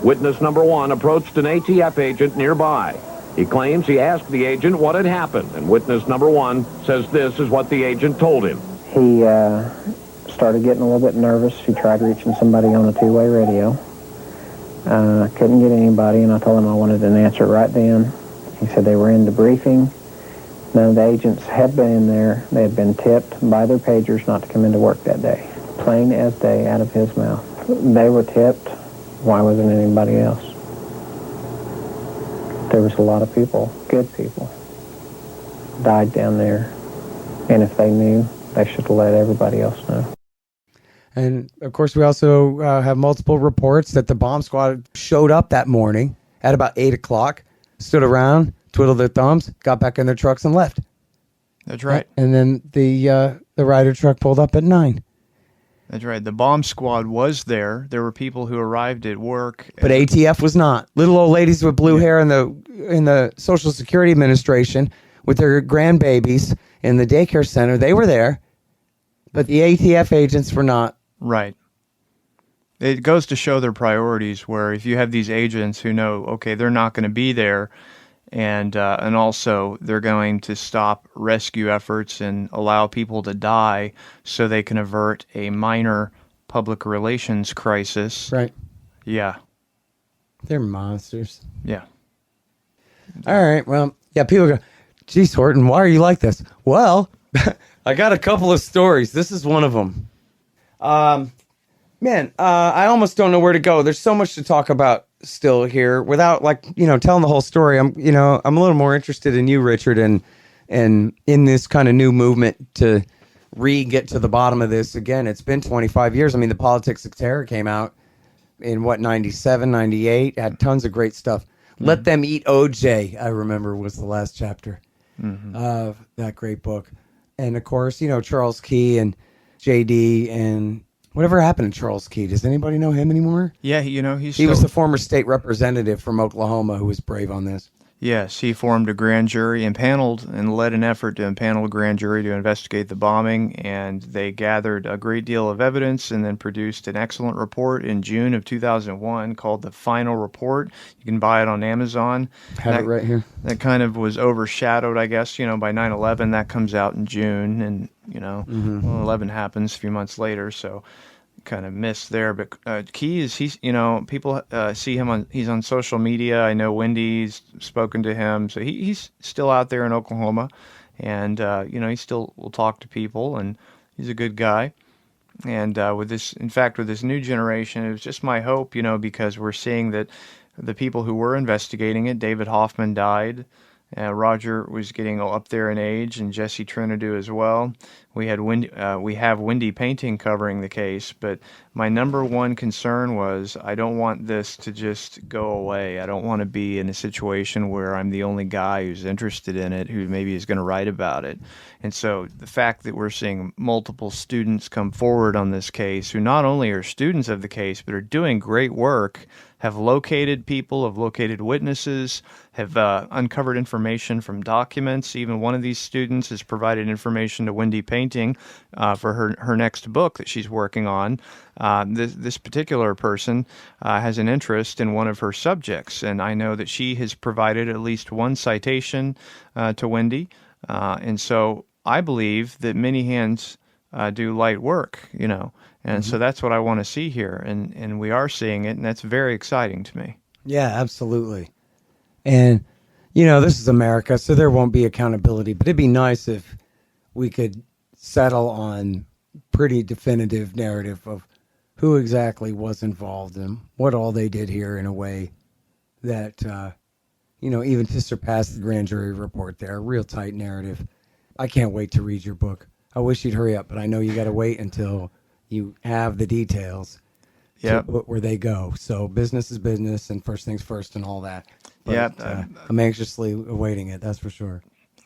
Witness number one approached an ATF agent nearby. He claims he asked the agent what had happened, and witness number one says this is what the agent told him. He started getting a little bit nervous. He tried reaching somebody on a two-way radio. Couldn't get anybody, and I told him I wanted an answer right then. He said they were in debriefing. None of the agents had been in there. They had been tipped by their pagers not to come into work that day. Plain as day out of his mouth. They were tipped. Why wasn't anybody else? There was a lot of people, good people, died down there. And if they knew, they should have let everybody else know. And, of course, we also have multiple reports that the bomb squad showed up that morning at about 8 o'clock, stood around, twiddled their thumbs, got back in their trucks and left. That's right. And then the Ryder truck pulled up at 9. That's right. The bomb squad was there. There were people who arrived at work. But ATF was not. Little old ladies with blue hair in the Social Security Administration with their grandbabies in the daycare center, they were there. But the ATF agents were not. Right. It goes to show their priorities, where if you have these agents who know, okay, they're not going to be there, and also they're going to stop rescue efforts and allow people to die so they can avert a minor public relations crisis. Right. Yeah. They're monsters. Yeah. All right. Well, yeah, people go, geez, Horton, why are you like this? Well, I got a couple of stories. This is one of them. I almost don't know where to go. There's so much to talk about still here without telling the whole story. I'm a little more interested in you, Richard, and in this kind of new movement to get to the bottom of this. Again, it's been 25 years. I mean, The Politics of Terror came out in 97, 98, had tons of great stuff. Mm-hmm. Let Them Eat OJ, I remember, was the last chapter of that great book. And of course, Charles Key and JD and whatever happened to Charles Key? Does anybody know him anymore? Yeah, he was the former state representative from Oklahoma who was brave on this. Yes, he formed a grand jury, impaneled and led an effort to impanel a grand jury to investigate the bombing, and they gathered a great deal of evidence and then produced an excellent report in June of 2001 called The Final Report. You can buy it on Amazon. Have it right here. That kind of was overshadowed, I guess, by 9/11. That comes out in June, and 11 happens a few months later, so kind of missed there. But Key is, people see him he's on social media. I know Wendy's spoken to him, so he's still out there in Oklahoma, and he still will talk to people, and he's a good guy. And with this new generation, it was just my hope, because we're seeing that the people who were investigating it, David Hoffman died. Roger was getting up there in age, and Jesse Trinidad as well. We have Wendy Painting covering the case, but my number one concern was I don't want this to just go away. I don't want to be in a situation where I'm the only guy who's interested in it, who maybe is going to write about it. And so the fact that we're seeing multiple students come forward on this case, who not only are students of the case, but are doing great work, have located people, have located witnesses, have uncovered information from documents. Even one of these students has provided information to Wendy Painting for her next book that she's working on. This particular person has an interest in one of her subjects, and I know that she has provided at least one citation to Wendy. And so I believe that many hands do light work, And so that's what I want to see here, and we are seeing it, and that's very exciting to me. Yeah, absolutely. And, this is America, so there won't be accountability, but it'd be nice if we could settle on pretty definitive narrative of who exactly was involved and what all they did here in a way that, even to surpass the grand jury report there. A real tight narrative. I can't wait to read your book. I wish you'd hurry up, but I know you got to wait until you have the details where they go. So business is business and first things first and all that. But, I'm anxiously awaiting it, that's for sure.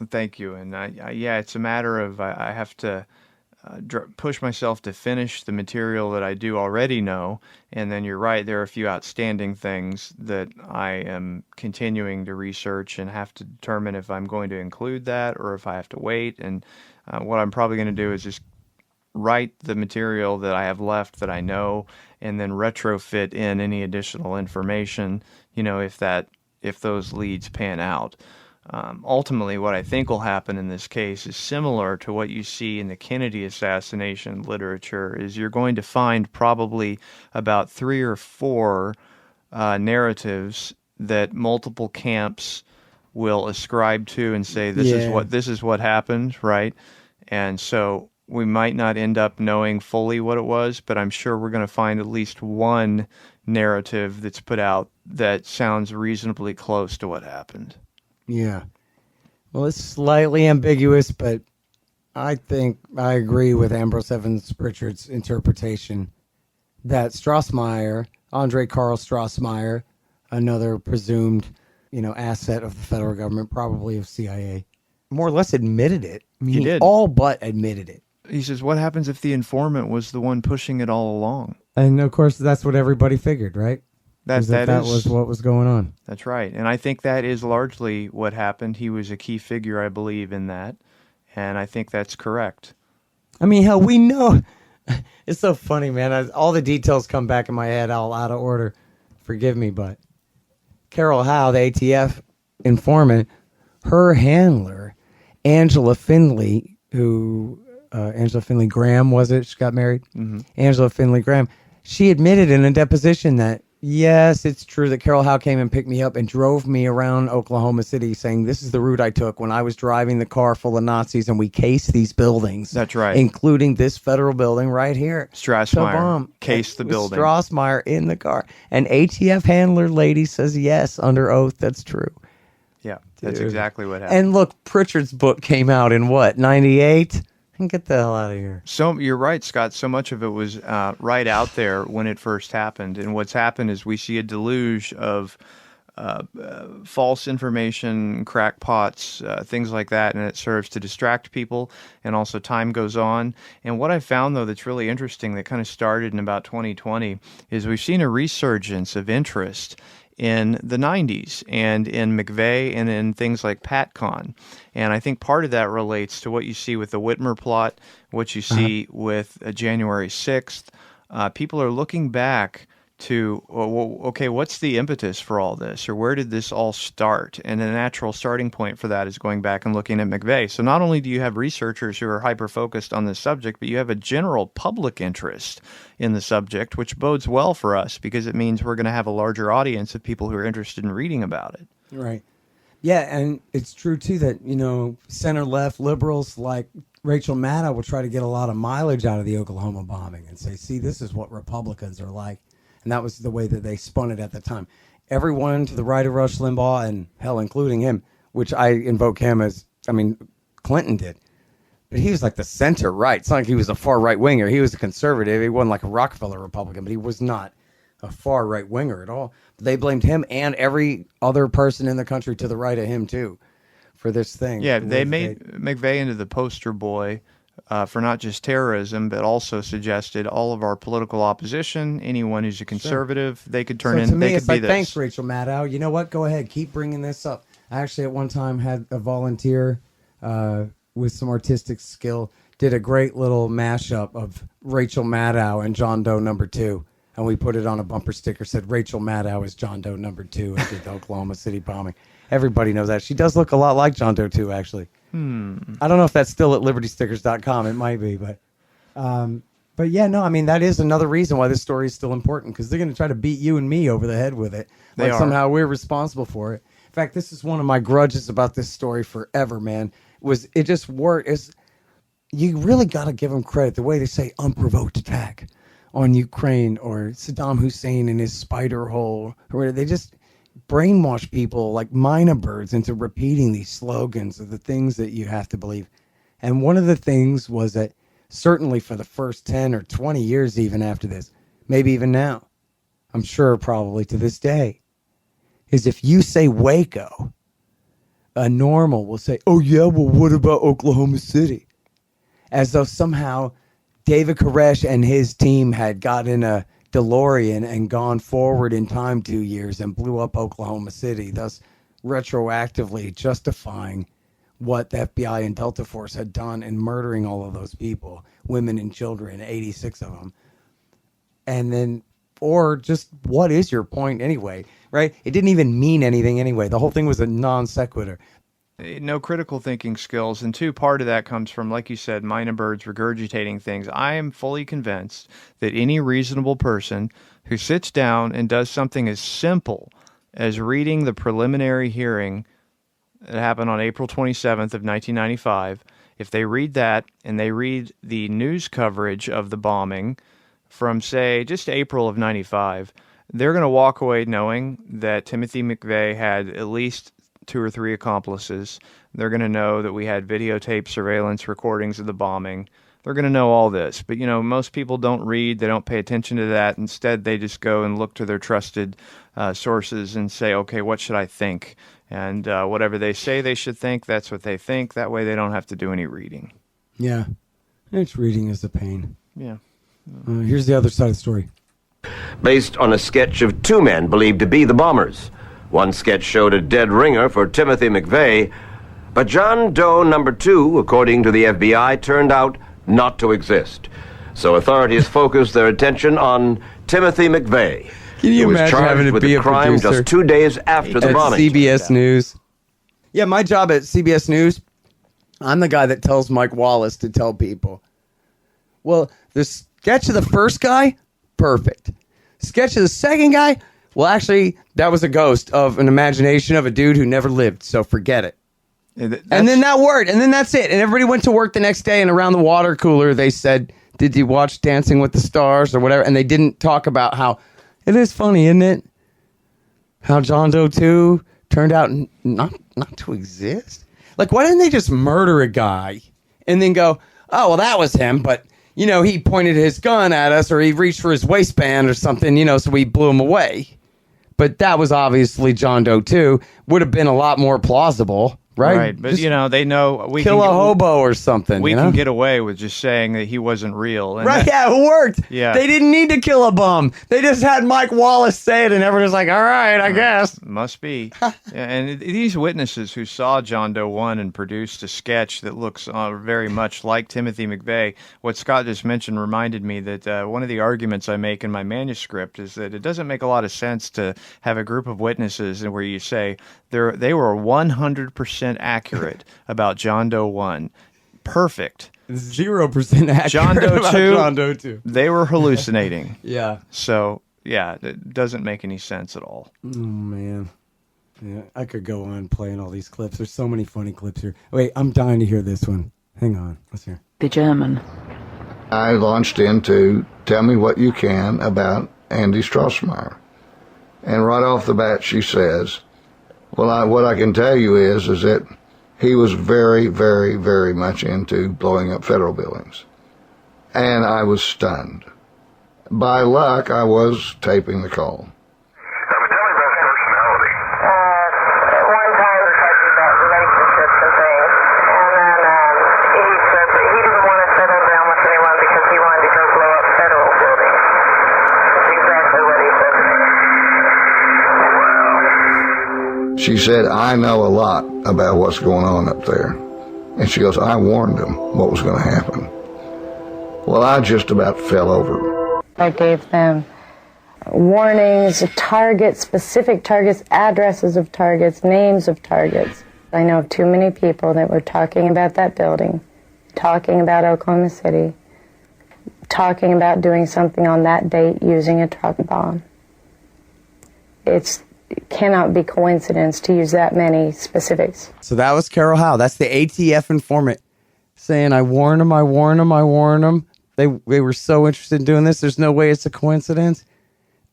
Thank you. And it's a matter of I have to push myself to finish the material that I do already know. And then you're right, there are a few outstanding things that I am continuing to research and have to determine if I'm going to include that or if I have to wait. And what I'm probably going to do is just write the material that I have left that I know and then retrofit in any additional information, if those leads pan out. Ultimately, what I think will happen in this case is similar to what you see in the Kennedy assassination literature, is you're going to find probably about 3 or 4 narratives that multiple camps will ascribe to and say, this is what happened, right? And so we might not end up knowing fully what it was, but I'm sure we're going to find at least one narrative that's put out that sounds reasonably close to what happened. Yeah. Well, it's slightly ambiguous, but I think I agree with Ambrose Evans Pritchard's interpretation that Andre Carl Strassmeyer, another presumed, asset of the federal government, probably of CIA, more or less admitted it. He did. All but admitted it. He says, what happens if the informant was the one pushing it all along? And, of course, that's what everybody figured, right? That was what was going on. That's right. And I think that is largely what happened. He was a key figure, I believe, in that. And I think that's correct. I mean, hell, we know. It's so funny, man. All the details come back in my head all out of order. Forgive me, but Carol Howe, the ATF informant, her handler, Angela Finley Graham, was it? She got married? Mm-hmm. Angela Finley Graham. She admitted in a deposition that, yes, it's true that Carol Howe came and picked me up and drove me around Oklahoma City saying, this is the route I took when I was driving the car full of Nazis and we cased these buildings. That's right. Including this federal building right here. Strassmeyer cased the building. Strassmeyer in the car. An ATF handler lady says, yes, under oath, that's true. Yeah, that's exactly what happened. And look, Pritchard's book came out in what, 98? Get the hell out of here. So you're right, Scott. So much of it was right out there when it first happened. And what's happened is we see a deluge of false information, crackpots, things like that, and it serves to distract people, and also time goes on. And what I found, though, that's really interesting that kind of started in about 2020 is we've seen a resurgence of interest in the 90s and in McVeigh and in things like PatCon. And I think part of that relates to what you see with the Whitmer plot, what you see with January 6th. People are looking back to, okay, what's the impetus for all this, or where did this all start? And the natural starting point for that is going back and looking at McVeigh. So not only do you have researchers who are hyper-focused on this subject, but you have a general public interest in the subject, which bodes well for us because it means we're going to have a larger audience of people who are interested in reading about it. Right. Yeah, and it's true, too, that, center-left liberals like Rachel Maddow will try to get a lot of mileage out of the Oklahoma bombing and say, see, this is what Republicans are like. And that was the way that they spun it at the time. Everyone to the right of Rush Limbaugh, and hell, including him, which I invoke him as, Clinton did. But he was like the center right. It's not like he was a far right winger. He was a conservative. He wasn't like a Rockefeller Republican, but he was not a far right winger at all. But they blamed him and every other person in the country to the right of him, too, for this thing. Yeah, they made McVeigh into the poster boy for not just terrorism, but also suggested all of our political opposition, anyone who's a conservative, they could turn in. To me, they it's could be like, this. thanks, Rachel Maddow. You know what? Go ahead, keep bringing this up. I actually at one time had a volunteer with some artistic skill did a great little mashup of Rachel Maddow and John Doe number 2, and we put it on a bumper sticker said Rachel Maddow is John Doe number 2 and did the Oklahoma City bombing. Everybody knows that. She does look a lot like John Doe 2, actually. I don't know if that's still at libertystickers.com. It might be, but yeah, no, that is another reason why this story is still important, because they're going to try to beat you and me over the head with it. Like somehow we're responsible for it. In fact, this is one of my grudges about this story forever, man. It just worked. You really got to give them credit. The way they say unprovoked attack on Ukraine or Saddam Hussein in his spider hole, or they just brainwash people like mina birds into repeating these slogans of the things that you have to believe. And one of the things was that certainly for the first 10 or 20 years, even after this, maybe even now, I'm sure probably to this day, is if you say Waco, a normal will say, oh yeah, well, what about Oklahoma City? As though somehow David Koresh and his team had got in a DeLorean and gone forward in time 2 years and blew up Oklahoma City, thus retroactively justifying what the FBI and Delta Force had done in murdering all of those people, women and children, 86 of them. And then, or just what is your point anyway, right? It didn't even mean anything anyway. The whole thing was a non sequitur. No critical thinking skills. And two, part of that comes from, like you said, mina birds regurgitating things. I am fully convinced that any reasonable person who sits down and does something as simple as reading the preliminary hearing that happened on April 27th of 1995, if they read that and they read the news coverage of the bombing from, say, just April of 95, they're going to walk away knowing that Timothy McVeigh had at least 2 or 3 accomplices. They're going to know that we had videotape surveillance recordings of the bombing. They're going to know all this. But, most people don't read. They don't pay attention to that. Instead, they just go and look to their trusted sources and say, okay, what should I think? And whatever they say they should think, that's what they think. That way they don't have to do any reading. Yeah. It's reading is a pain. Yeah. Here's the other side of the story. Based on a sketch of 2 men believed to be the bombers. One sketch showed a dead ringer for Timothy McVeigh, but John Doe number 2, according to the FBI, turned out not to exist. So authorities focused their attention on Timothy McVeigh, Can you who was imagine having charged to with be the a crime producer just 2 days after the at bombing. CBS News? Yeah, my job at CBS News, I'm the guy that tells Mike Wallace to tell people, well, the sketch of the first guy, perfect. Sketch of the second guy, well, actually, that was a ghost of an imagination of a dude who never lived, so forget it. And then that word, and then that's it. And everybody went to work the next day, and around the water cooler, they said, did you watch Dancing with the Stars or whatever? And they didn't talk about how, it is funny, isn't it? How John Doe 2 turned out not to exist. Like, why didn't they just murder a guy and then go, oh, well, that was him, but, he pointed his gun at us or he reached for his waistband or something, so we blew him away. But that was obviously John Doe 2. Would have been a lot more plausible, right? Right, but Just they know we kill can a hobo or something. We can get away with just saying that he wasn't real. And Yeah, it worked. Yeah. They didn't need to kill a bum. They just had Mike Wallace say it, and everyone's like, all right, I guess. Must be. Yeah, and these witnesses who saw John Doe 1 and produced a sketch that looks very much like Timothy McVeigh, what Scott just mentioned reminded me that one of the arguments I make in my manuscript is that it doesn't make a lot of sense to have a group of witnesses where you say they were 100% accurate about John Doe 1. Perfect. 0% accurate John Doe about 2, John Doe 2. They were hallucinating. Yeah. So, yeah, it doesn't make any sense at all. Oh, man. Yeah, I could go on playing all these clips. There's so many funny clips here. Wait, I'm dying to hear this one. Hang on. Let's hear. The German. I launched into tell me what you can about Andy Strassmeyer. And right off the bat, she says, well, what I can tell you is that he was very, very, very much into blowing up federal buildings. And I was stunned. By luck, I was taping the call. She said, I know a lot about what's going on up there. And she goes, I warned him what was going to happen. Well, I just about fell over. I gave them warnings, targets, specific targets, addresses of targets, names of targets. I know of too many people that were talking about that building, talking about Oklahoma City, talking about doing something on that date using a truck bomb. It cannot be coincidence to use that many specifics. So that was Carol Howe. That's the ATF informant saying, I warned him, I warned him, I warned him. They were so interested in doing this. There's no way it's a coincidence.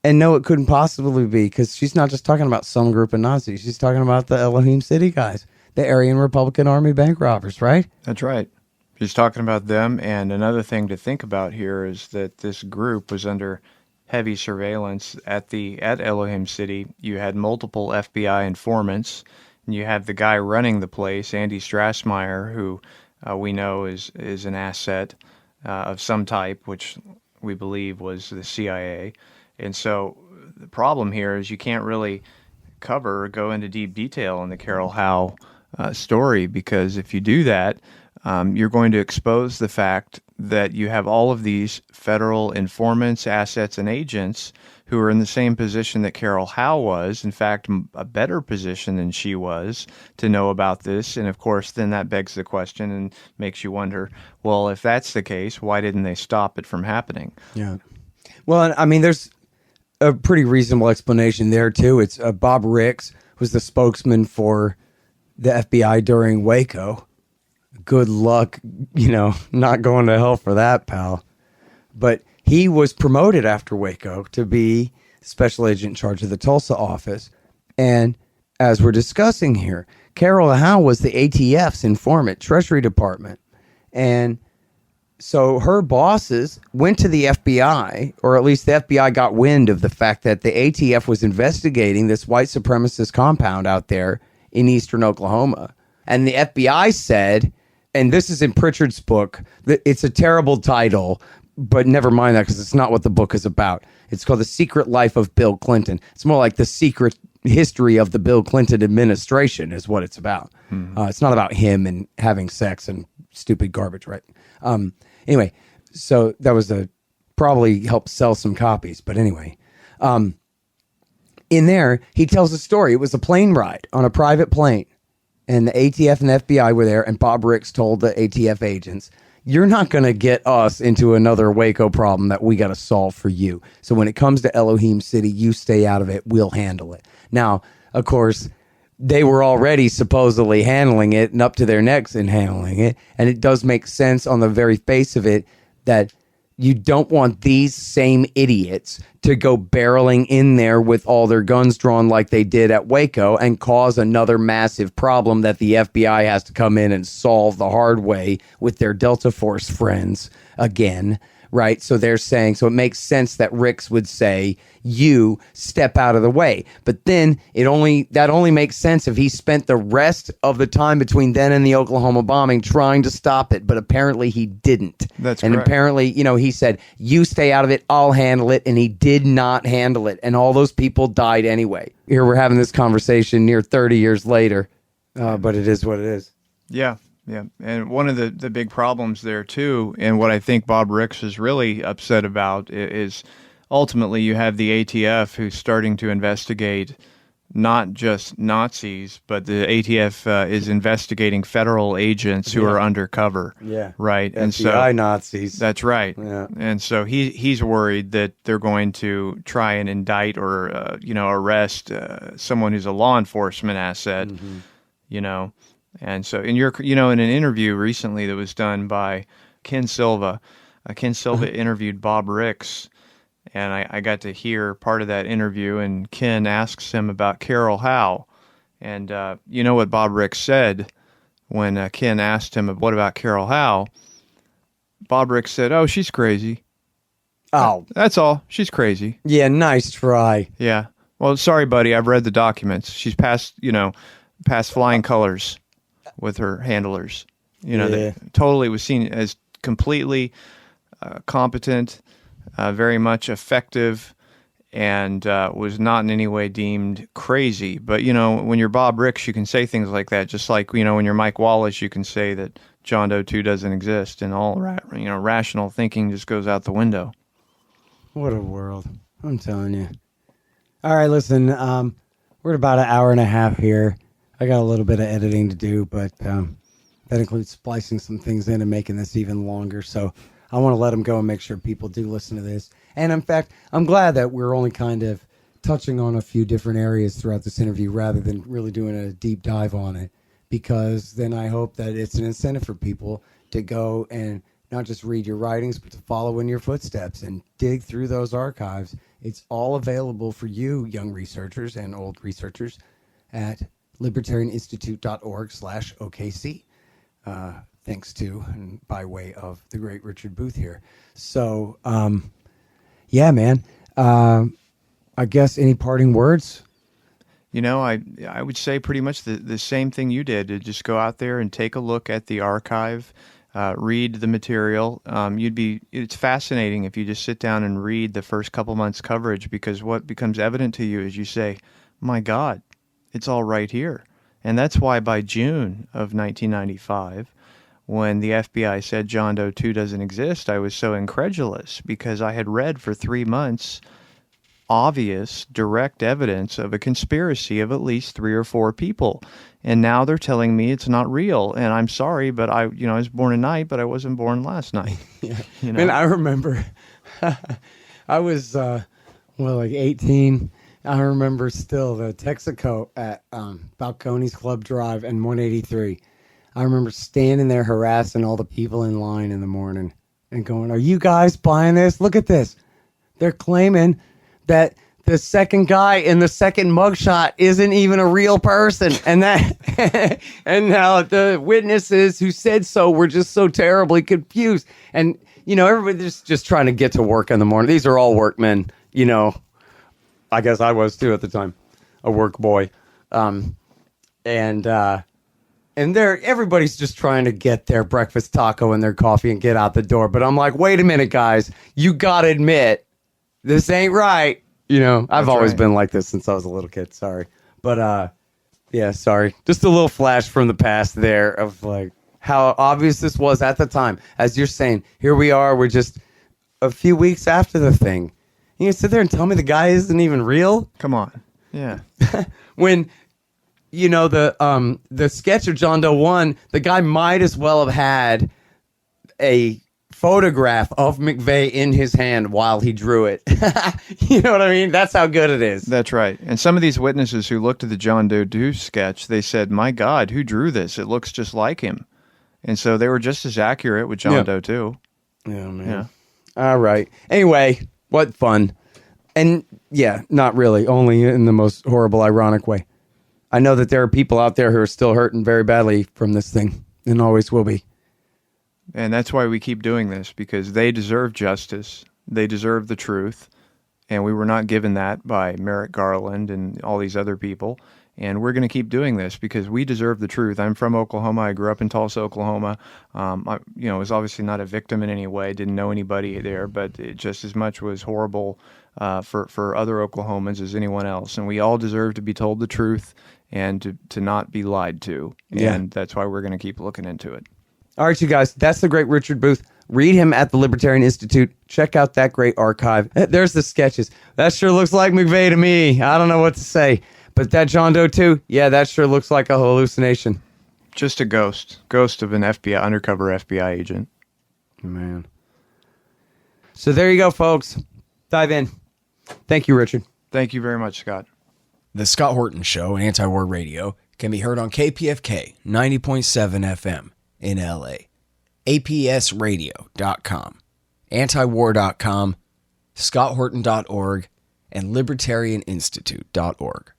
And no, it couldn't possibly be, because she's not just talking about some group of Nazis. She's talking about the Elohim City guys, the Aryan Republican Army bank robbers, right? That's right. She's talking about them. And another thing to think about here is that this group was under heavy surveillance at Elohim City. You had multiple FBI informants, and you have the guy running the place, Andy Strassmeyer, who we know is an asset of some type, which we believe was the CIA. And so the problem here is you can't really cover or go into deep detail in the Carol Howe story, because if you do that, you're going to expose the fact that you have all of these federal informants, assets, and agents who are in the same position that Carol Howe was, in fact, a better position than she was to know about this. And of course, then that begs the question and makes you wonder, well, if that's the case, why didn't they stop it from happening? Yeah. Well, I mean, there's a pretty reasonable explanation there, too. It's Bob Ricks was the spokesman for the FBI during Waco. Good luck, not going to hell for that, pal. But he was promoted after Waco to be special agent in charge of the Tulsa office. And as we're discussing here, Carol Howe was the ATF's informant, Treasury Department. And so her bosses went to the FBI, or at least the FBI got wind of the fact that the ATF was investigating this white supremacist compound out there in eastern Oklahoma. And the FBI said, and this is in Pritchard's book, it's a terrible title, but never mind that, because it's not what the book is about. It's called The Secret Life of Bill Clinton. It's more like the secret history of the Bill Clinton administration is what it's about. It's not about him and having sex and stupid garbage, right? Anyway, so that was probably helped sell some copies. But anyway, in there, he tells a story. It was a plane ride on a private plane. And the ATF and the FBI were there, and Bob Ricks told the ATF agents, you're not going to get us into another Waco problem that we got to solve for you. So when it comes to Elohim City, you stay out of it. We'll handle it. Now, of course, they were already supposedly handling it and up to their necks in handling it. And it does make sense on the very face of it that you don't want these same idiots to go barreling in there with all their guns drawn like they did at Waco and cause another massive problem that the FBI has to come in and solve the hard way with their Delta Force friends again, right? So they're saying, so it makes sense that Ricks would say, you step out of the way. But then that only makes sense if he spent the rest of the time between then and the Oklahoma bombing trying to stop it. But apparently he didn't. That's and correct. Apparently, he said, you stay out of it, I'll handle it. And he did not handle it. And all those people died anyway. Here we're having this conversation near 30 years later. But it is what it is. Yeah. Yeah. And one of the big problems there, too, and what I think Bob Ricks is really upset about is ultimately you have the ATF who's starting to investigate not just Nazis, but the ATF is investigating federal agents who are undercover. Yeah. Right. FBI and so Nazis. That's right. Yeah. And so he's worried that they're going to try and indict or, arrest someone who's a law enforcement asset, And so in an interview recently that was done by Ken Silva, interviewed Bob Ricks, and I got to hear part of that interview, and Ken asks him about Carol Howe. And you know what Bob Ricks said when Ken asked him, what about Carol Howe? Bob Ricks said, oh, she's crazy. Oh. That's all. She's crazy. Yeah, nice try. Yeah. Well, sorry, buddy. I've read the documents. She's past flying colors with her handlers. That totally was seen as completely competent, very much effective, and was not in any way deemed crazy. But, when you're Bob Ricks, you can say things like that, just like, when you're Mike Wallace, you can say that John Doe 2 doesn't exist, and all rational thinking just goes out the window. What a world. I'm telling you. All right, listen, we're at about an hour and a half here. I got a little bit of editing to do, but that includes splicing some things in and making this even longer. So I want to let them go and make sure people do listen to this. And in fact, I'm glad that we're only kind of touching on a few different areas throughout this interview rather than really doing a deep dive on it, because then I hope that it's an incentive for people to go and not just read your writings, but to follow in your footsteps and dig through those archives. It's all available for you, young researchers and old researchers, at libertarianinstitute.org/OKC. Thanks to and by way of the great Richard Booth here. So, yeah, man. I guess any parting words? You know, I would say pretty much the same thing you did, to just go out there and take a look at the archive, read the material. It's fascinating if you just sit down and read the first couple months' coverage, because what becomes evident to you is you say, my God, it's all right here. And that's why by June of 1995, when the FBI said John Doe 2 doesn't exist, I was so incredulous, because I had read for 3 months obvious, direct evidence of a conspiracy of at least 3 or 4 people. And now they're telling me it's not real. And I'm sorry, but I was born tonight, but I wasn't born last night. Yeah. You know? Man, I remember I was, like 18. I remember still the Texaco at Balcones Club Drive and 183. I remember standing there harassing all the people in line in the morning and going, are you guys buying this? Look at this. They're claiming that the second guy in the second mugshot isn't even a real person, and that and now the witnesses who said so were just so terribly confused. And everybody's just trying to get to work in the morning. These are all workmen, I guess I was too at the time, a work boy, and everybody's just trying to get their breakfast taco and their coffee and get out the door. But I'm like, wait a minute, guys, you gotta admit, this ain't right. I've always been like this since I was a little kid. Sorry. But, yeah, sorry. Just a little flash from the past there of like how obvious this was at the time. As you're saying, here we are. We're just a few weeks after the thing. You sit there and tell me the guy isn't even real? Come on. Yeah. When, the sketch of John Doe 1, the guy might as well have had a photograph of McVeigh in his hand while he drew it. You know what I mean? That's how good it is. That's right. And some of these witnesses who looked at the John Doe 2 sketch, they said, my God, who drew this? It looks just like him. And so they were just as accurate with John Doe 2. Yeah, man. Yeah. All right. Anyway, what fun. And yeah, not really. Only in the most horrible, ironic way. I know that there are people out there who are still hurting very badly from this thing and always will be. And that's why we keep doing this, because they deserve justice. They deserve the truth. And we were not given that by Merrick Garland and all these other people. And we're going to keep doing this because we deserve the truth. I'm from Oklahoma. I grew up in Tulsa, Oklahoma. I was obviously not a victim in any way. Didn't know anybody there, but it just as much was horrible for other Oklahomans as anyone else. And we all deserve to be told the truth and to not be lied to. And that's why we're going to keep looking into it. All right, you guys, that's the great Richard Booth. Read him at the Libertarian Institute. Check out that great archive. There's the sketches. That sure looks like McVeigh to me. I don't know what to say. But that John Doe 2, yeah, that sure looks like a hallucination. Just a ghost of an undercover FBI agent. Man. So there you go, folks. Dive in. Thank you, Richard. Thank you very much, Scott. The Scott Horton Show, Anti-War Radio, can be heard on KPFK 90.7 FM in LA, APSradio.com, antiwar.com, scotthorton.org, and libertarianinstitute.org.